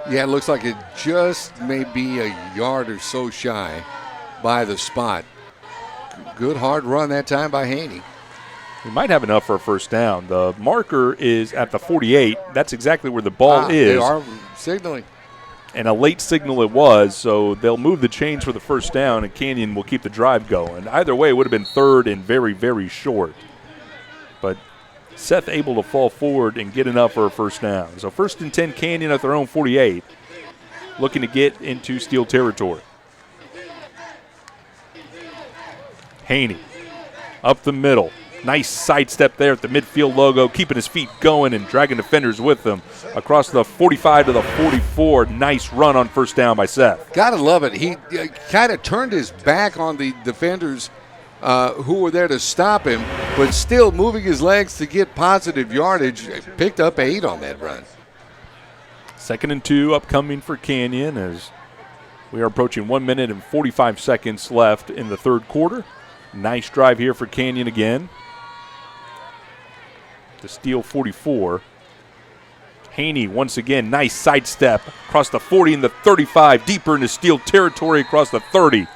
Yeah, it looks like it just may be a yard or so shy by the spot. Good hard run that time by Haney. We might have enough for a first down. The marker is at the 48. That's exactly where the ball is. They are signaling. And a late signal it was, so they'll move the chains for the first down, and Canyon will keep the drive going. Either way, it would have been third and very, very short. But Seth able to fall forward and get enough for a first down. So 1st and 10, Canyon at their own 48, looking to get into Steele territory. Haney up the middle. Nice sidestep there at the midfield logo, keeping his feet going and dragging defenders with them. Across the 45 to the 44, nice run on first down by Seth. Gotta love it. He kind of turned his back on the defenders who were there to stop him, but still moving his legs to get positive yardage. Picked up 8 on that run. 2nd and 2 upcoming for Canyon as we are approaching 1 minute and 45 seconds left in the third quarter. Nice drive here for Canyon again. To Steele 44. Haney once again, nice sidestep across the 40 and the 35, deeper into Steele territory across the 30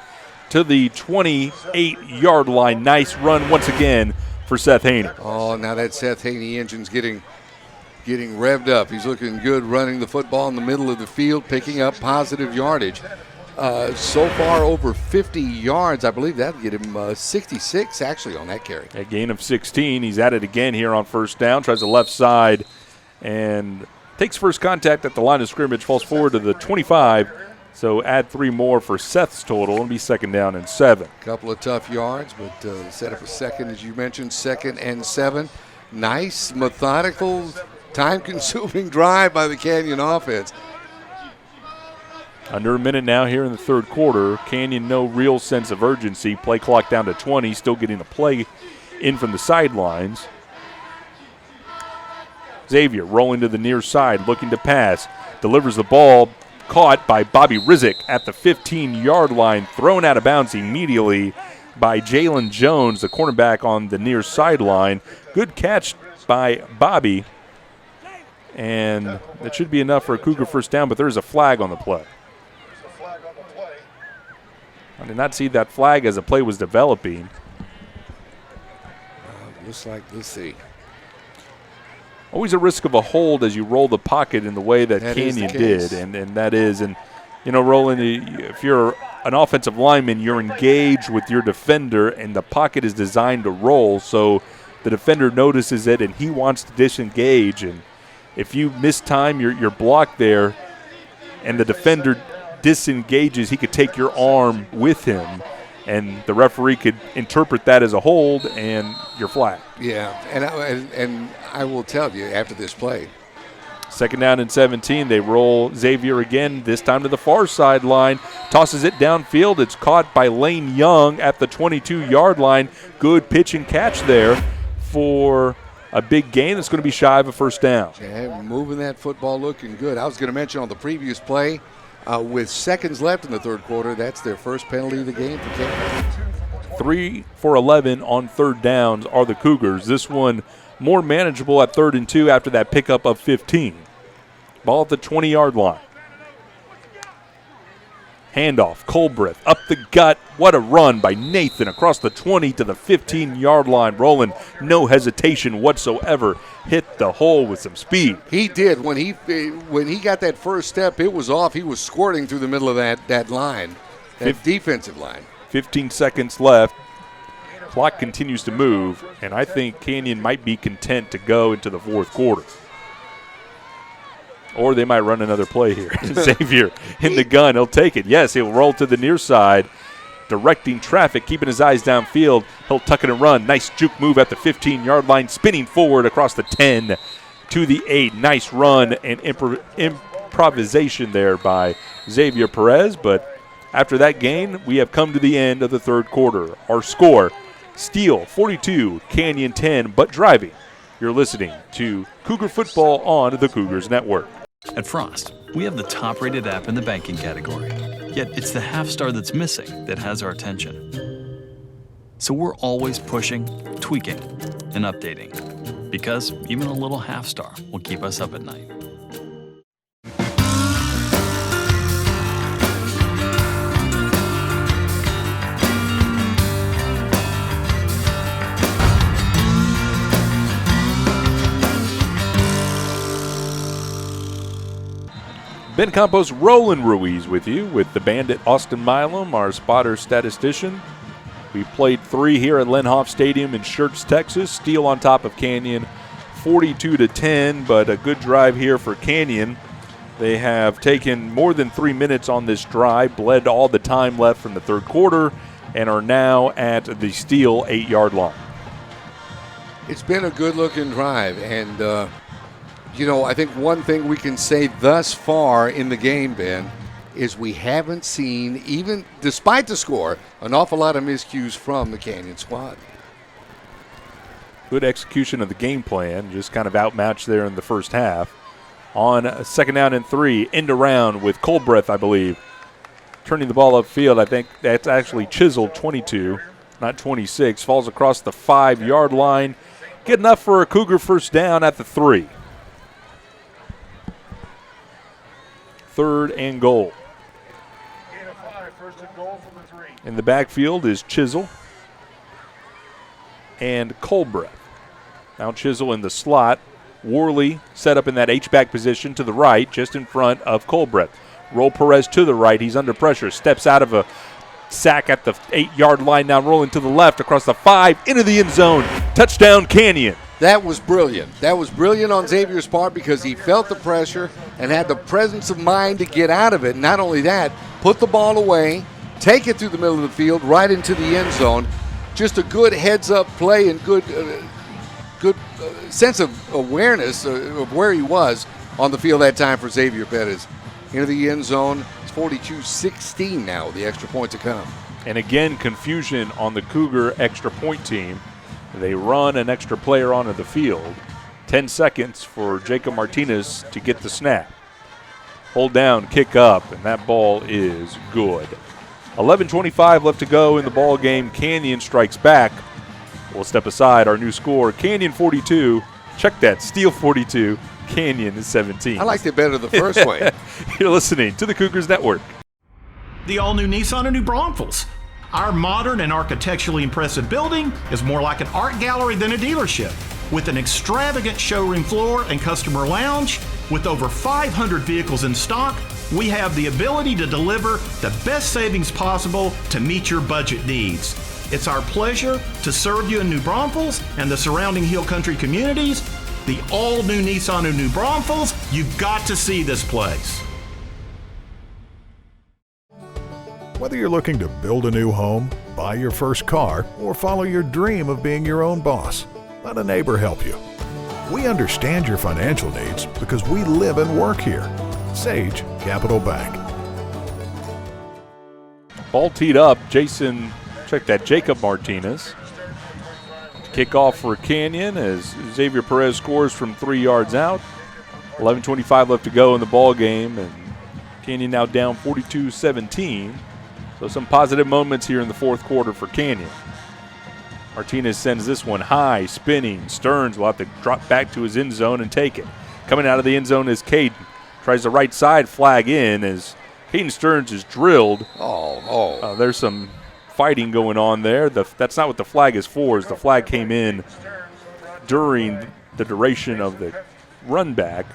to the 28-yard line. Nice run once again for Seth Haney. Oh, now that Seth Haney engine's getting revved up. He's looking good running the football in the middle of the field, picking up positive yardage. So far over 50 yards. I believe that'll get him 66 actually on that carry. A gain of 16. He's at it again here on first down. Tries the left side and takes first contact at the line of scrimmage. Falls forward to the 25. So add 3 more for Seth's total. It'll be 2nd down and 7. Couple of tough yards, but set up a second, as you mentioned, 2nd and 7. Nice, methodical, time-consuming drive by the Canyon offense. Under a minute now here in the third quarter. Canyon, no real sense of urgency. Play clock down to 20. Still getting a play in from the sidelines. Xavier rolling to the near side, looking to pass. Delivers the ball. Caught by Bobby Rizik at the 15-yard line. Thrown out of bounds immediately by Jalen Jones, the cornerback on the near sideline. Good catch by Bobby. And that should be enough for a Cougar first down, but there is a flag on the play. I did not see that flag as the play was developing. Looks like, let's see. always a risk of a hold as you roll the pocket in the way that Canyon did, and that is. And, you know, Roland, if you're an offensive lineman, you're engaged with your defender, and the pocket is designed to roll, so the defender notices it, and he wants to disengage. And if you mistime your block there and the defender disengages, he could take your arm with him, and the referee could interpret that as a hold, and you're flat. Yeah, and I will tell you after this play. 2nd down and 17. They roll Xavier again, this time to the far sideline. Tosses it downfield. It's caught by Lane Young at the 22-yard line. Good pitch and catch there for a big gain that's going to be shy of a first down. Yeah, moving that football looking good. I was going to mention on the previous play, with seconds left in the third quarter, that's their first penalty of the game for Campos. 3 for 11 on 3rd downs are the Cougars. This one more manageable at 3rd and 2 after that pickup of 15. Ball at the 20-yard line. Handoff, Colbreth up the gut. What a run by Nathan across the 20 to the 15-yard line. Roland, no hesitation whatsoever, hit the hole with some speed. He did. When he got that first step, it was off. He was squirting through the middle of that line, that defensive line. 15 seconds left. Clock continues to move, and I think Canyon might be content to go into the 4th quarter. Or they might run another play here. Xavier in the gun. He'll take it. Yes, he'll roll to the near side, directing traffic, keeping his eyes downfield. He'll tuck it and run. Nice juke move at the 15-yard line, spinning forward across the 10 to the 8. Nice run and improvisation there by Xavier Perez. But after that gain, we have come to the end of the 3rd quarter. Our score, Steele 42, Canyon 10, but driving. You're listening to Cougar Football on the Cougars Network. At Frost, we have the top-rated app in the banking category. Yet it's the half star that's missing that has our attention. So we're always pushing, tweaking, and updating. Because even a little half star will keep us up at night. Ben Campos, Roland Ruiz with you with the Bandit Austin Milam, our spotter statistician. We played 3 here at Lenhoff Stadium in Schertz, Texas. Steele on top of Canyon, 42-10, but a good drive here for Canyon. They have taken more than 3 minutes on this drive, bled all the time left from the 3rd quarter, and are now at the Steele 8-yard line. It's been a good-looking drive, and I think one thing we can say thus far in the game, Ben, is we haven't seen, even despite the score, an awful lot of miscues from the Canyon squad. Good execution of the game plan, just kind of outmatched there in the first half. On 2nd down and 3, end around with Colbreth, I believe. Turning the ball upfield, I think that's actually chiseled 22, not 26. Falls across the 5-yard line. Good enough for a Cougar first down at the 3. 3rd and goal. Gain of 5, 1st and goal from the 3. In the backfield is Chisel and Colbreth. Now Chisel in the slot. Worley set up in that H-back position to the right, just in front of Colbreth. Roll Perez to the right. He's under pressure. Steps out of a sack at the 8-yard line. Now rolling to the left across the 5 into the end zone. Touchdown Canyon. That was brilliant. That was brilliant on Xavier's part because he felt the pressure and had the presence of mind to get out of it. Not only that, put the ball away, take it through the middle of the field, right into the end zone. Just a good heads-up play and good sense of awareness of where he was on the field that time for Xavier Perez. Into the end zone. It's 42-16 now, the extra point to come. And again, confusion on the Cougar extra point team. They run an extra player onto the field. 10 seconds for Jacob Martinez to get the snap. Hold down, kick up, and that ball is good. 11:25 left to go in the ball game. Canyon strikes back. We'll step aside. Our new score, Canyon 42. Check that, Steele 42. Canyon is 17. I liked it better the first way. You're listening to the Cougars Network. The all-new Nissan and New Braunfels. Our modern and architecturally impressive building is more like an art gallery than a dealership. With an extravagant showroom floor and customer lounge, with over 500 vehicles in stock, we have the ability to deliver the best savings possible to meet your budget needs. It's our pleasure to serve you in New Braunfels and the surrounding Hill Country communities. The all-new Nissan of New Braunfels, you've got to see this place. Whether you're looking to build a new home, buy your first car, or follow your dream of being your own boss, let a neighbor help you. We understand your financial needs because we live and work here. Sage Capital Bank. Ball teed up. Jason, check that, Jacob Martinez. Kickoff for Canyon as Xavier Perez scores from 3 yards out. 11:25 left to go in the ball game, and Canyon now down 42-17. So some positive moments here in the fourth quarter for Canyon. Martinez sends this one high, spinning. Stearns will have to drop back to his end zone and take it. Coming out of the end zone is Caden. Tries the right side, flag in as Caden Stearns is drilled. There's some fighting going on there. That's not what the flag is for, as the flag came in during the duration of the run back.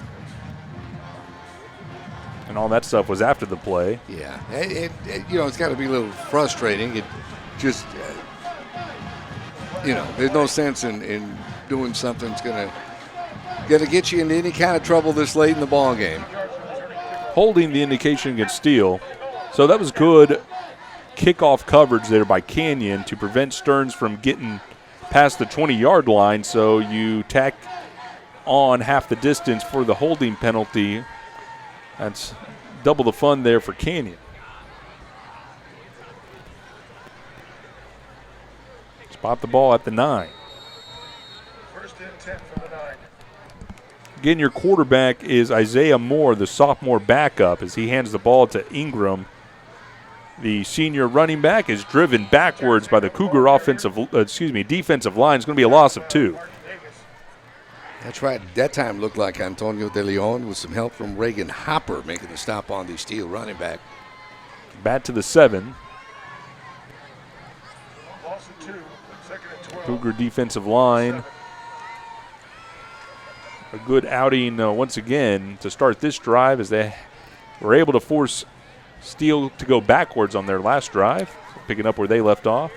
And all that stuff was after the play. Yeah, it's got to be a little frustrating. It just, there's no sense in doing something that's going to get you into any kind of trouble this late in the ball game. Holding the indication against Steele. So that was good kickoff coverage there by Canyon to prevent Stearns from getting past the 20-yard line. So you tack on half the distance for the holding penalty. That's double the fun there for Canyon. Spot the ball at the 9. First and 10 for the 9. Again, your quarterback is Isaiah Moore, the sophomore backup, as he hands the ball to Ingram. The senior running back is driven backwards by the Cougar defensive line. It's going to be a loss of 2. That's right. That time looked like Antonio De Leon with some help from Reagan Hopper making the stop on the Steele running back. Bat to the 7. Loss of 2. Second and 12. Cougar defensive line. A good outing once again to start this drive, as they were able to force Steele to go backwards on their last drive, picking up where they left off.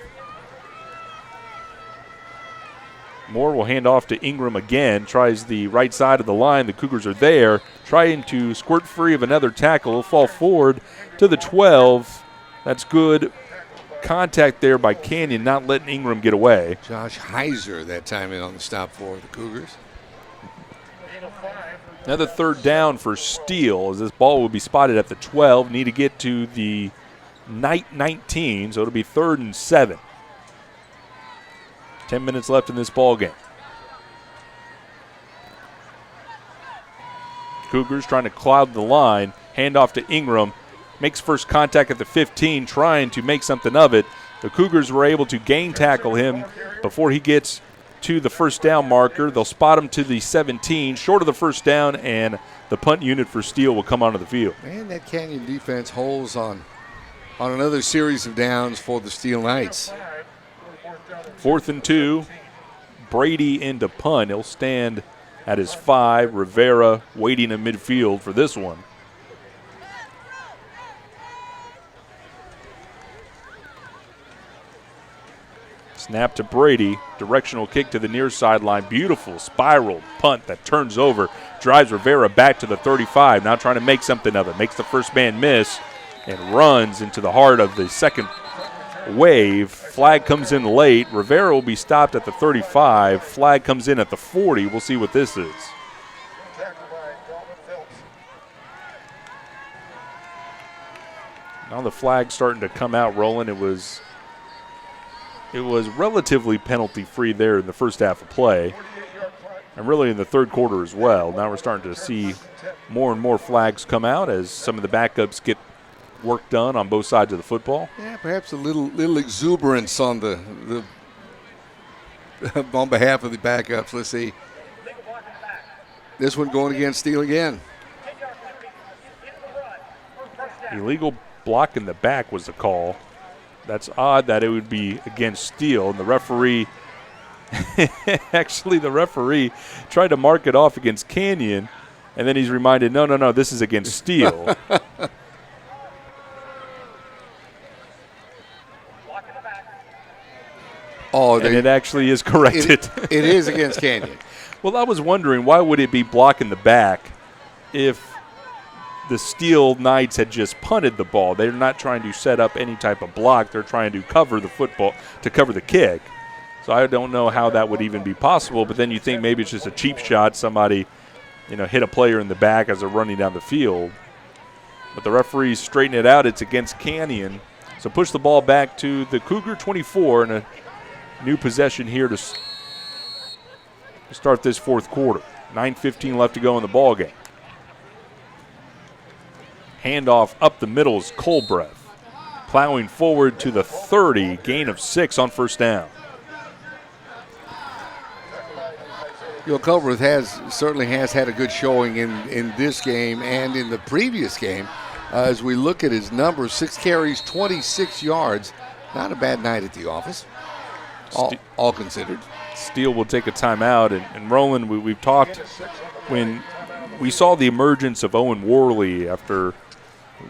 Moore will hand off to Ingram again, tries the right side of the line. The Cougars are there, trying to squirt free of another tackle. He'll fall forward to the 12. That's good contact there by Canyon, not letting Ingram get away. Josh Heiser that time in on the stop for the Cougars. Another third down for Steele, as this ball will be spotted at the 12. Need to get to the 19, so it'll be 3rd and 7. 10 minutes left in this ball game. Cougars trying to cloud the line. Hand off to Ingram. Makes first contact at the 15, trying to make something of it. The Cougars were able to gain tackle him before he gets to the first down marker. They'll spot him to the 17, short of the first down, and the punt unit for Steele will come onto the field. And that Canyon defense holds on another series of downs for the Steele Knights. 4th and 2. Brady into punt. He'll stand at his 5. Rivera waiting in midfield for this one. Snap to Brady. Directional kick to the near sideline. Beautiful spiral punt that turns over. Drives Rivera back to the 35. Now trying to make something of it. Makes the first man miss and runs into the heart of the second wave. Flag comes in late. Rivera will be stopped at the 35. Flag comes in at the 40. We'll see what this is. Now the flag's starting to come out, Roland. It was relatively penalty-free there in the first half of play, and really in the third quarter as well. Now we're starting to see more and more flags come out as some of the backups get work done on both sides of the football. Yeah, perhaps a little exuberance on the on behalf of the backups. Let's see. This one going against Steele again. Illegal block in the back was the call. That's odd that it would be against Steele, and the referee Actually, the referee tried to mark it off against Canyon, and then he's reminded, no, this is against Steele. And it actually is corrected. It is against Canyon. Well, I was wondering, why would it be blocking the back if the Steele Knights had just punted the ball? They're not trying to set up any type of block. They're trying to cover the football, to cover the kick. So I don't know how that would even be possible, but then you think maybe it's just a cheap shot. Somebody, hit a player in the back as they're running down the field. But the referees straighten it out. It's against Canyon. So push the ball back to the Cougar 24 and a new possession here to start this fourth quarter. 9:15 left to go in the ball game. Handoff up the middle is Colbreth. Plowing forward to the 30, gain of 6 on first down. Colbreth certainly has had a good showing in this game and in the previous game. As we look at his numbers, 6 carries, 26 yards. Not a bad night at the office, all considered. Steele will take a timeout. And Roland, we've talked when we saw the emergence of Owen Worley after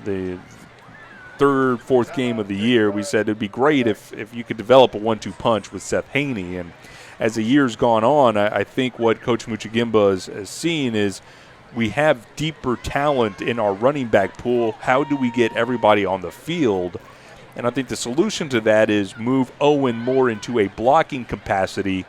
the third, fourth game of the year. We said it'd be great if you could develop a 1-2 punch with Seth Haney. And as the year's gone on, I think what Coach Muchigimba has seen is we have deeper talent in our running back pool. How do we get everybody on the field? And I think the solution to that is move Owen more into a blocking capacity.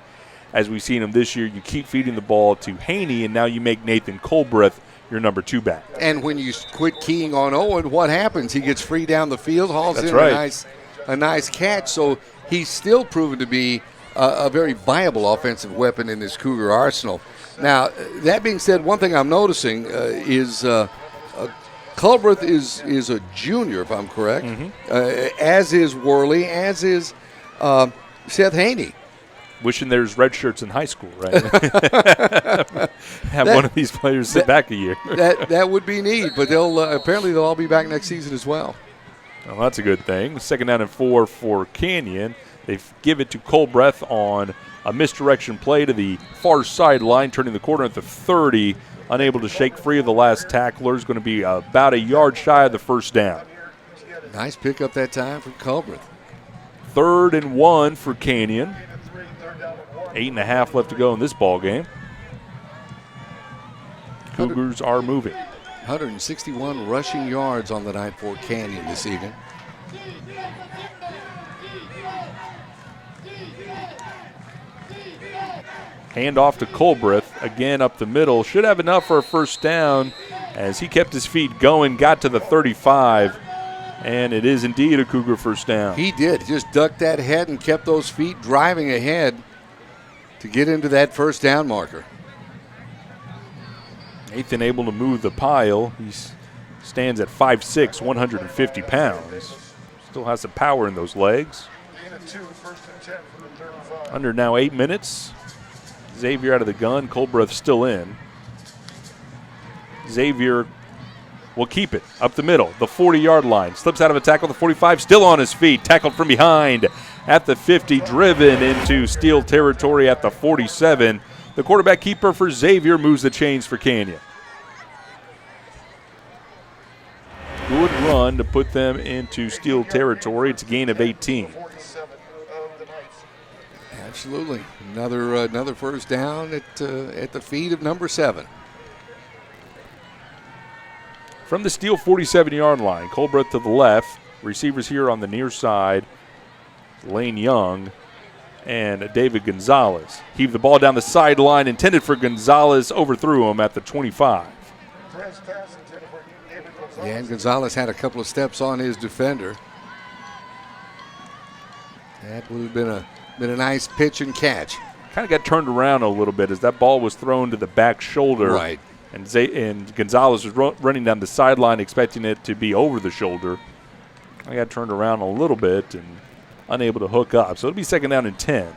As we've seen him this year, you keep feeding the ball to Haney, and now you make Nathan Colbreth your number 2 back. And when you quit keying on Owen, what happens? He gets free down the field, hauls That's in right. a nice catch. So he's still proven to be a very viable offensive weapon in this Cougar arsenal. Now, that being said, one thing I'm noticing is Colbreth is a junior, if I'm correct, as is Worley, as is Seth Haney. Wishing there's red shirts in high school, right? Have one of these players sit back a year. that would be neat, but apparently they'll all be back next season as well. Well, that's a good thing. 2nd down and 4 for Canyon. They give it to Colbreth on a misdirection play to the far sideline, turning the corner at the 30. Unable to shake free of the last tackler. Is going to be about a yard shy of the first down. Nice pickup that time from Colbreth. 3rd and 1 for Canyon. 8.5 left to go in this ball game. Cougars are moving. 161 rushing yards on the night for Canyon this evening. Hand off to Colbreth, again up the middle. Should have enough for a first down as he kept his feet going, got to the 35, and it is indeed a Cougar first down. He did. Just ducked that head and kept those feet driving ahead to get into that first down marker. Nathan able to move the pile. He stands at 5'6", 150 pounds. Still has some power in those legs. Under now 8 minutes. Xavier out of the gun. Colbreth still in. Xavier will keep it up the middle, the 40-yard line. Slips out of a tackle, the 45, still on his feet. Tackled from behind at the 50, driven into Steele territory at the 47. The quarterback keeper for Xavier moves the chains for Canyon. Good run to put them into Steele territory. It's a gain of 18. Absolutely. Another first down at the feet of number 7. From the Steele 47-yard line, Colbreth to the left. Receivers here on the near side, Lane Young and David Gonzalez. Heave the ball down the sideline, intended for Gonzalez, overthrew him at the 25. Yeah, and Gonzalez had a couple of steps on his defender. That would have been a nice pitch and catch. Kind of got turned around a little bit as that ball was thrown to the back shoulder. Right. And Gonzalez was running down the sideline expecting it to be over the shoulder. I got turned around a little bit and unable to hook up. So it'll be 2nd down and 10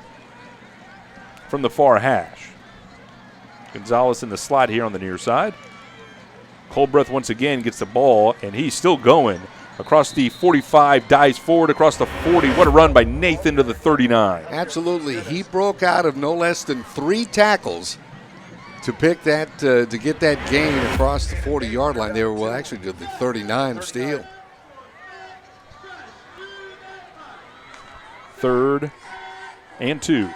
from the far hash. Gonzalez in the slot here on the near side. Colbreth once again gets the ball, and he's still going. across the 45, dives forward across the 40. What a run by Nathan to the 39. Absolutely. He broke out of no less than 3 tackles to pick that, to get that gain across the 40-yard line there. Well, actually to the 39 of Steele. 3rd and 2.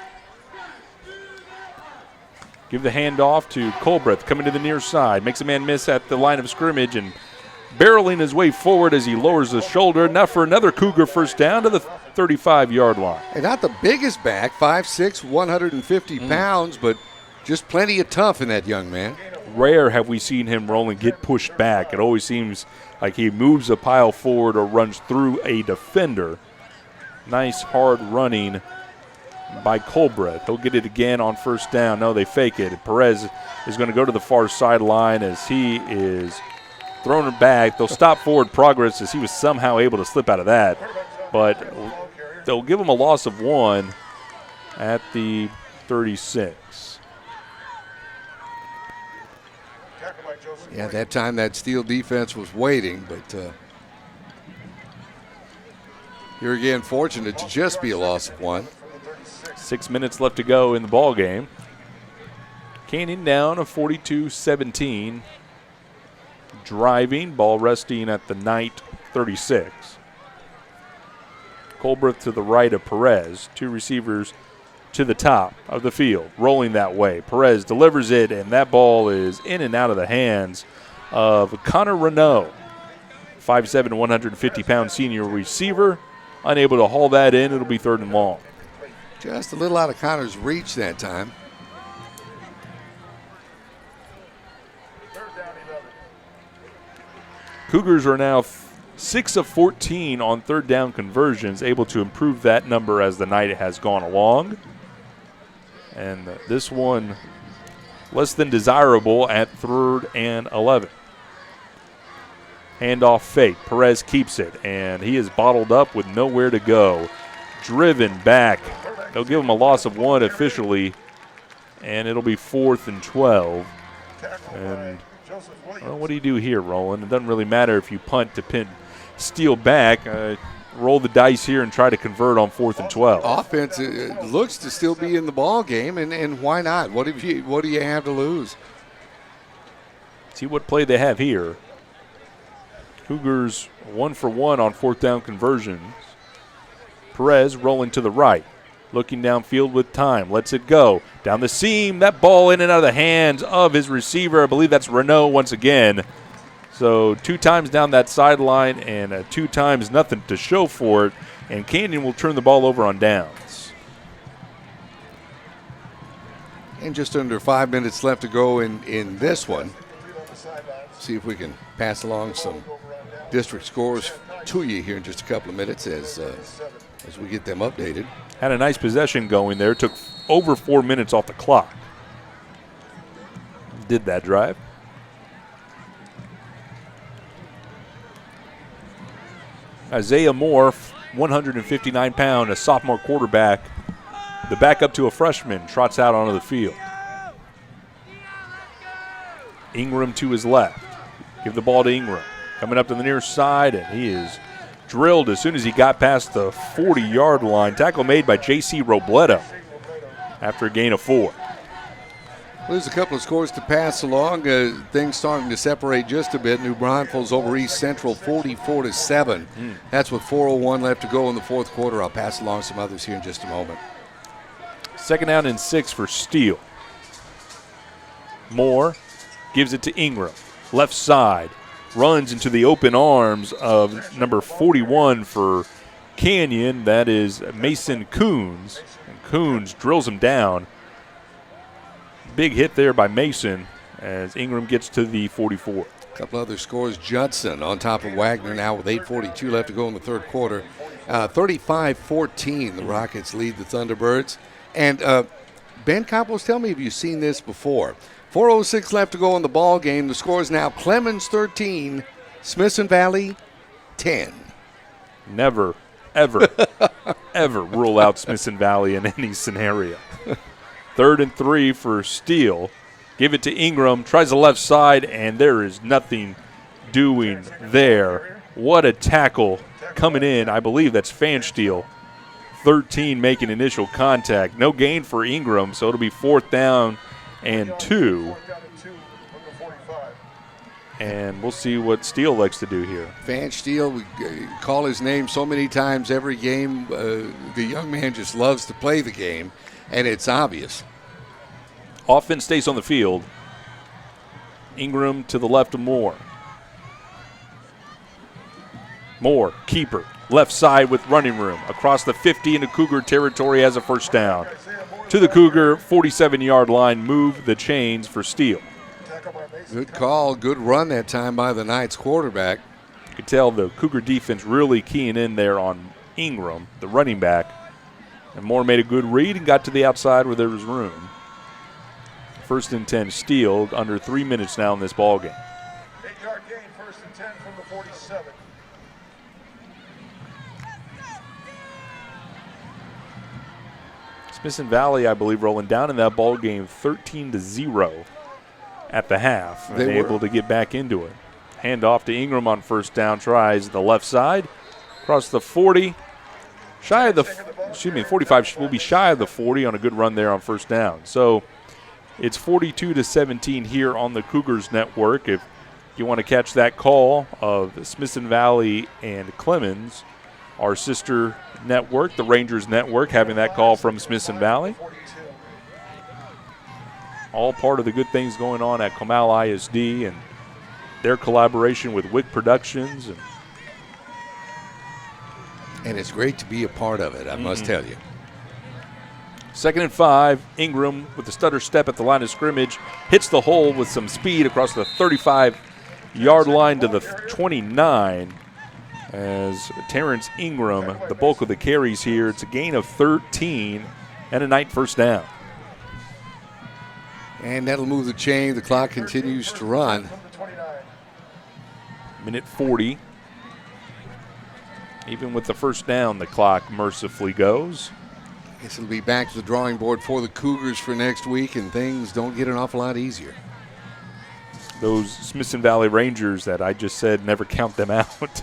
Give the handoff to Colbreth, coming to the near side. Makes a man miss at the line of scrimmage and barreling his way forward as he lowers the shoulder. Enough for another Cougar first down to the 35-yard line. And not the biggest back, 5'6", 150 pounds, but just plenty of tough in that young man. Rare have we seen him, Roland, get pushed back. It always seems like he moves a pile forward or runs through a defender. Nice hard running by Colbreth. He'll get it again on first down. No, they fake it. Perez is going to go to the far sideline as he is thrown it back. They'll stop forward progress as he was somehow able to slip out of that. But they'll give him a loss of 1 at the 36. Yeah, that time that Steele defense was waiting, but here again, fortunate to just be a loss of 1. 6 minutes left to go in the ball game. Canyon down a 42-17. Driving, ball resting at the Knight 36. Colbreth to the right of Perez. 2 receivers to the top of the field, rolling that way. Perez delivers it, and that ball is in and out of the hands of Connor Renault. 5'7", 150-pound senior receiver. Unable to haul that in. It'll be 3rd and long. Just a little out of Connor's reach that time. Cougars are now 6 of 14 on 3rd down conversions, able to improve that number as the night has gone along. And this one less than desirable at 3rd and 11. Handoff fake. Perez keeps it, and he is bottled up with nowhere to go. Driven back. They'll give him a loss of 1 officially, and it'll be 4th and 12. And well, what do you do here, Roland? It doesn't really matter if you punt to pin Steele back. Roll the dice here and try to convert on 4th and 12. Offense looks to still be in the ball game, and why not? What do you have to lose? See what play they have here. Cougars 1 for 1 on 4th down conversions. Perez rolling to the right. Looking downfield with time. Lets it go. Down the seam. That ball in and out of the hands of his receiver. I believe that's Renault once again. So 2 times down that sideline and 2 times nothing to show for it. And Canyon will turn the ball over on downs. And just under 5 minutes left to go in this one. See if we can pass along some district scores to you here in just a couple of minutes as we get them updated. Had a nice possession going there. Took over 4 minutes off the clock. Did that drive. Isaiah Moore, 159-pound, a sophomore quarterback. The backup to a freshman trots out onto the field. Ingram to his left. Give the ball to Ingram. Coming up to the near side, and he is drilled as soon as he got past the 40-yard line. Tackle made by J.C. Robledo after a gain of 4. There's a couple of scores to pass along. Things starting to separate just a bit. New Braunfels over East Central, 44-7. That's with 4:01 left to go in the 4th quarter. I'll pass along some others here in just a moment. 2nd down and 6 for Steele. Moore gives it to Ingram. Left side. Runs into the open arms of number 41 for Canyon. That is Mason Coons. And Coons drills him down. Big hit there by Mason as Ingram gets to the 44. A couple other scores. Judson on top of Wagner now with 8:42 left to go in the 3rd quarter. 35-14, the Rockets lead the Thunderbirds. And Ben Campos, tell me if you've seen this before. 4:06 left to go in the ball game. The score is now Clemens 13, Smithson Valley 10. Never, ever, ever rule out Smithson Valley in any scenario. 3rd and 3 for Steele. Give it to Ingram. Tries the left side, and there is nothing doing there. What a tackle coming in. I believe that's Steele. 13 making initial contact. No gain for Ingram, so it'll be 4th down and 2. And we'll see what Steele likes to do here. Steele, we call his name so many times every game. The young man just loves to play the game, and it's obvious. Offense stays on the field. Ingram to the left of Moore. Moore, keeper, left side with running room. Across the 50 into Cougar territory as a first down. To the Cougar 47-yard line, move the chains for Steele. Good call, good run that time by the Knights quarterback. You could tell the Cougar defense really keying in there on Ingram, the running back. And Moore made a good read and got to the outside where there was room. 1st and 10, Steele, under 3 minutes now in this ball game. 8-yard gain, 1st and 10 from the 47. Smithson Valley, I believe, rolling down in that ball game 13-0 at the half. They able to get back into it. Hand off to Ingram on first down, tries the left side. Across the 40. Shy of the, 45 will be shy of the 40 on a good run there on first down. So it's 42-17 here on the Cougars Network. If you want to catch that call of Smithson Valley and Clemens, our sister network, the Rangers Network, having that call from Smithson Valley. All part of the good things going on at Comal ISD and their collaboration with Wick Productions. And it's great to be a part of it, I must tell you. 2nd and 5, Ingram with the stutter step at the line of scrimmage, hits the hole with some speed across the 35-yard line to the 29. As Terrence Ingram, the bulk of the carries here, it's a gain of 13 and a Knight first down. And that'll move the chain. The clock continues to run. Minute 40. Even with the first down, the clock mercifully goes. Guess it'll be back to the drawing board for the Cougars for next week, and things don't get an awful lot easier. Those Smithson Valley Rangers that I just said, never count them out.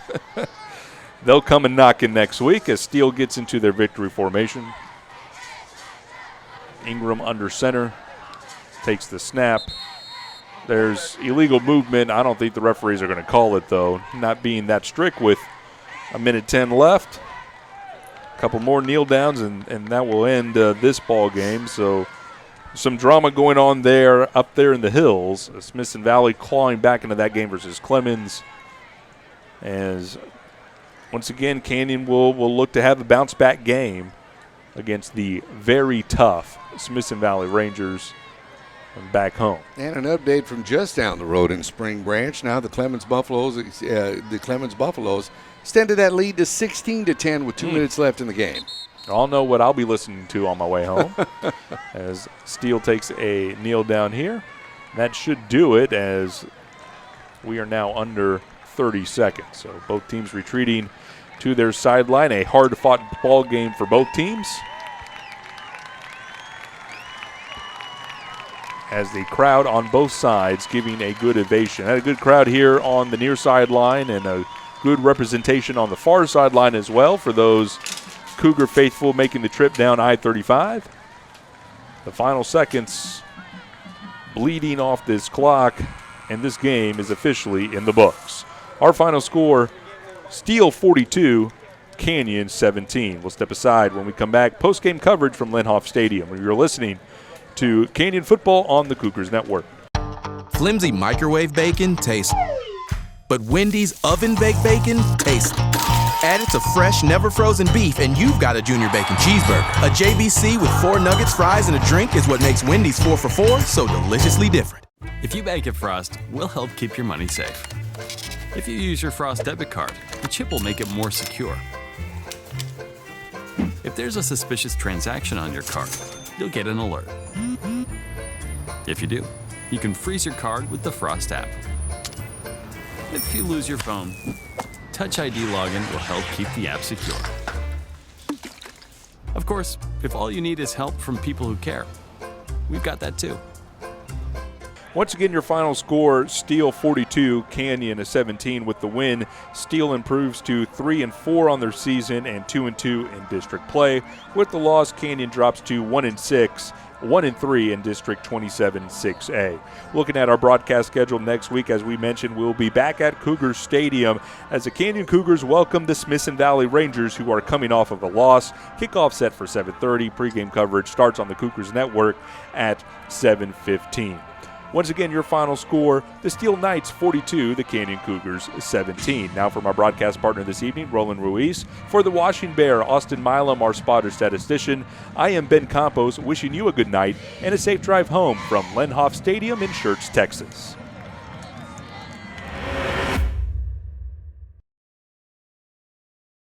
They'll come and knock in next week as Steele gets into their victory formation. Ingram under center, takes the snap. There's illegal movement. I don't think the referees are going to call it, though, not being that strict with a minute 10 left. A couple more kneel downs, and that will end this ball game. So some drama going on there up there in the hills. Smithson Valley clawing back into that game versus Clemens. As once again, Canyon will look to have a bounce-back game against the very tough Smithson Valley Rangers back home. And an update from just down the road in Spring Branch. Now the Clemens Buffaloes extended that lead to 16-10 with 2 minutes left in the game. I'll know what I'll be listening to on my way home as Steele takes a kneel down here. That should do it as we are now under 30 seconds. So both teams retreating to their sideline. A hard-fought ball game for both teams. As the crowd on both sides giving a good ovation. Had a good crowd here on the near sideline and a good representation on the far sideline as well for those Cougar faithful making the trip down I-35. The final seconds bleeding off this clock, and this game is officially in the books. Our final score, Steele 42, Canyon 17. We'll step aside when we come back. Post-game coverage from Linhoff Stadium, where you're listening to Canyon Football on the Cougars Network. Flimsy microwave bacon tastes, but Wendy's oven-baked bacon tastes. Add it to fresh, never-frozen beef, and you've got a Junior Bacon Cheeseburger. A JBC with 4 nuggets, fries, and a drink is what makes Wendy's 4 for $4 so deliciously different. If you bank at Frost, we'll help keep your money safe. If you use your Frost debit card, the chip will make it more secure. If there's a suspicious transaction on your card, you'll get an alert. If you do, you can freeze your card with the Frost app. If you lose your phone, Touch ID login will help keep the app secure. Of course, if all you need is help from people who care, we've got that too. Once again, your final score, Steele 42, Canyon 17. With the win, Steele improves to 3-4 on their season and 2-2 in district play. With the loss, Canyon drops to 1-6. 1-3 in District 27-6A. Looking at our broadcast schedule next week, as we mentioned, we'll be back at Cougars Stadium as the Canyon Cougars welcome the Smithson Valley Rangers, who are coming off of a loss. Kickoff set for 7:30. Pregame coverage starts on the Cougars Network at 7:15. Once again, your final score, the Steele Knights 42, the Canyon Cougars 17. Now from our broadcast partner this evening, Roland Ruiz. For the Washing Bear, Austin Milam, our spotter statistician, I am Ben Campos, wishing you a good night and a safe drive home from Lenhoff Stadium in Schertz, Texas.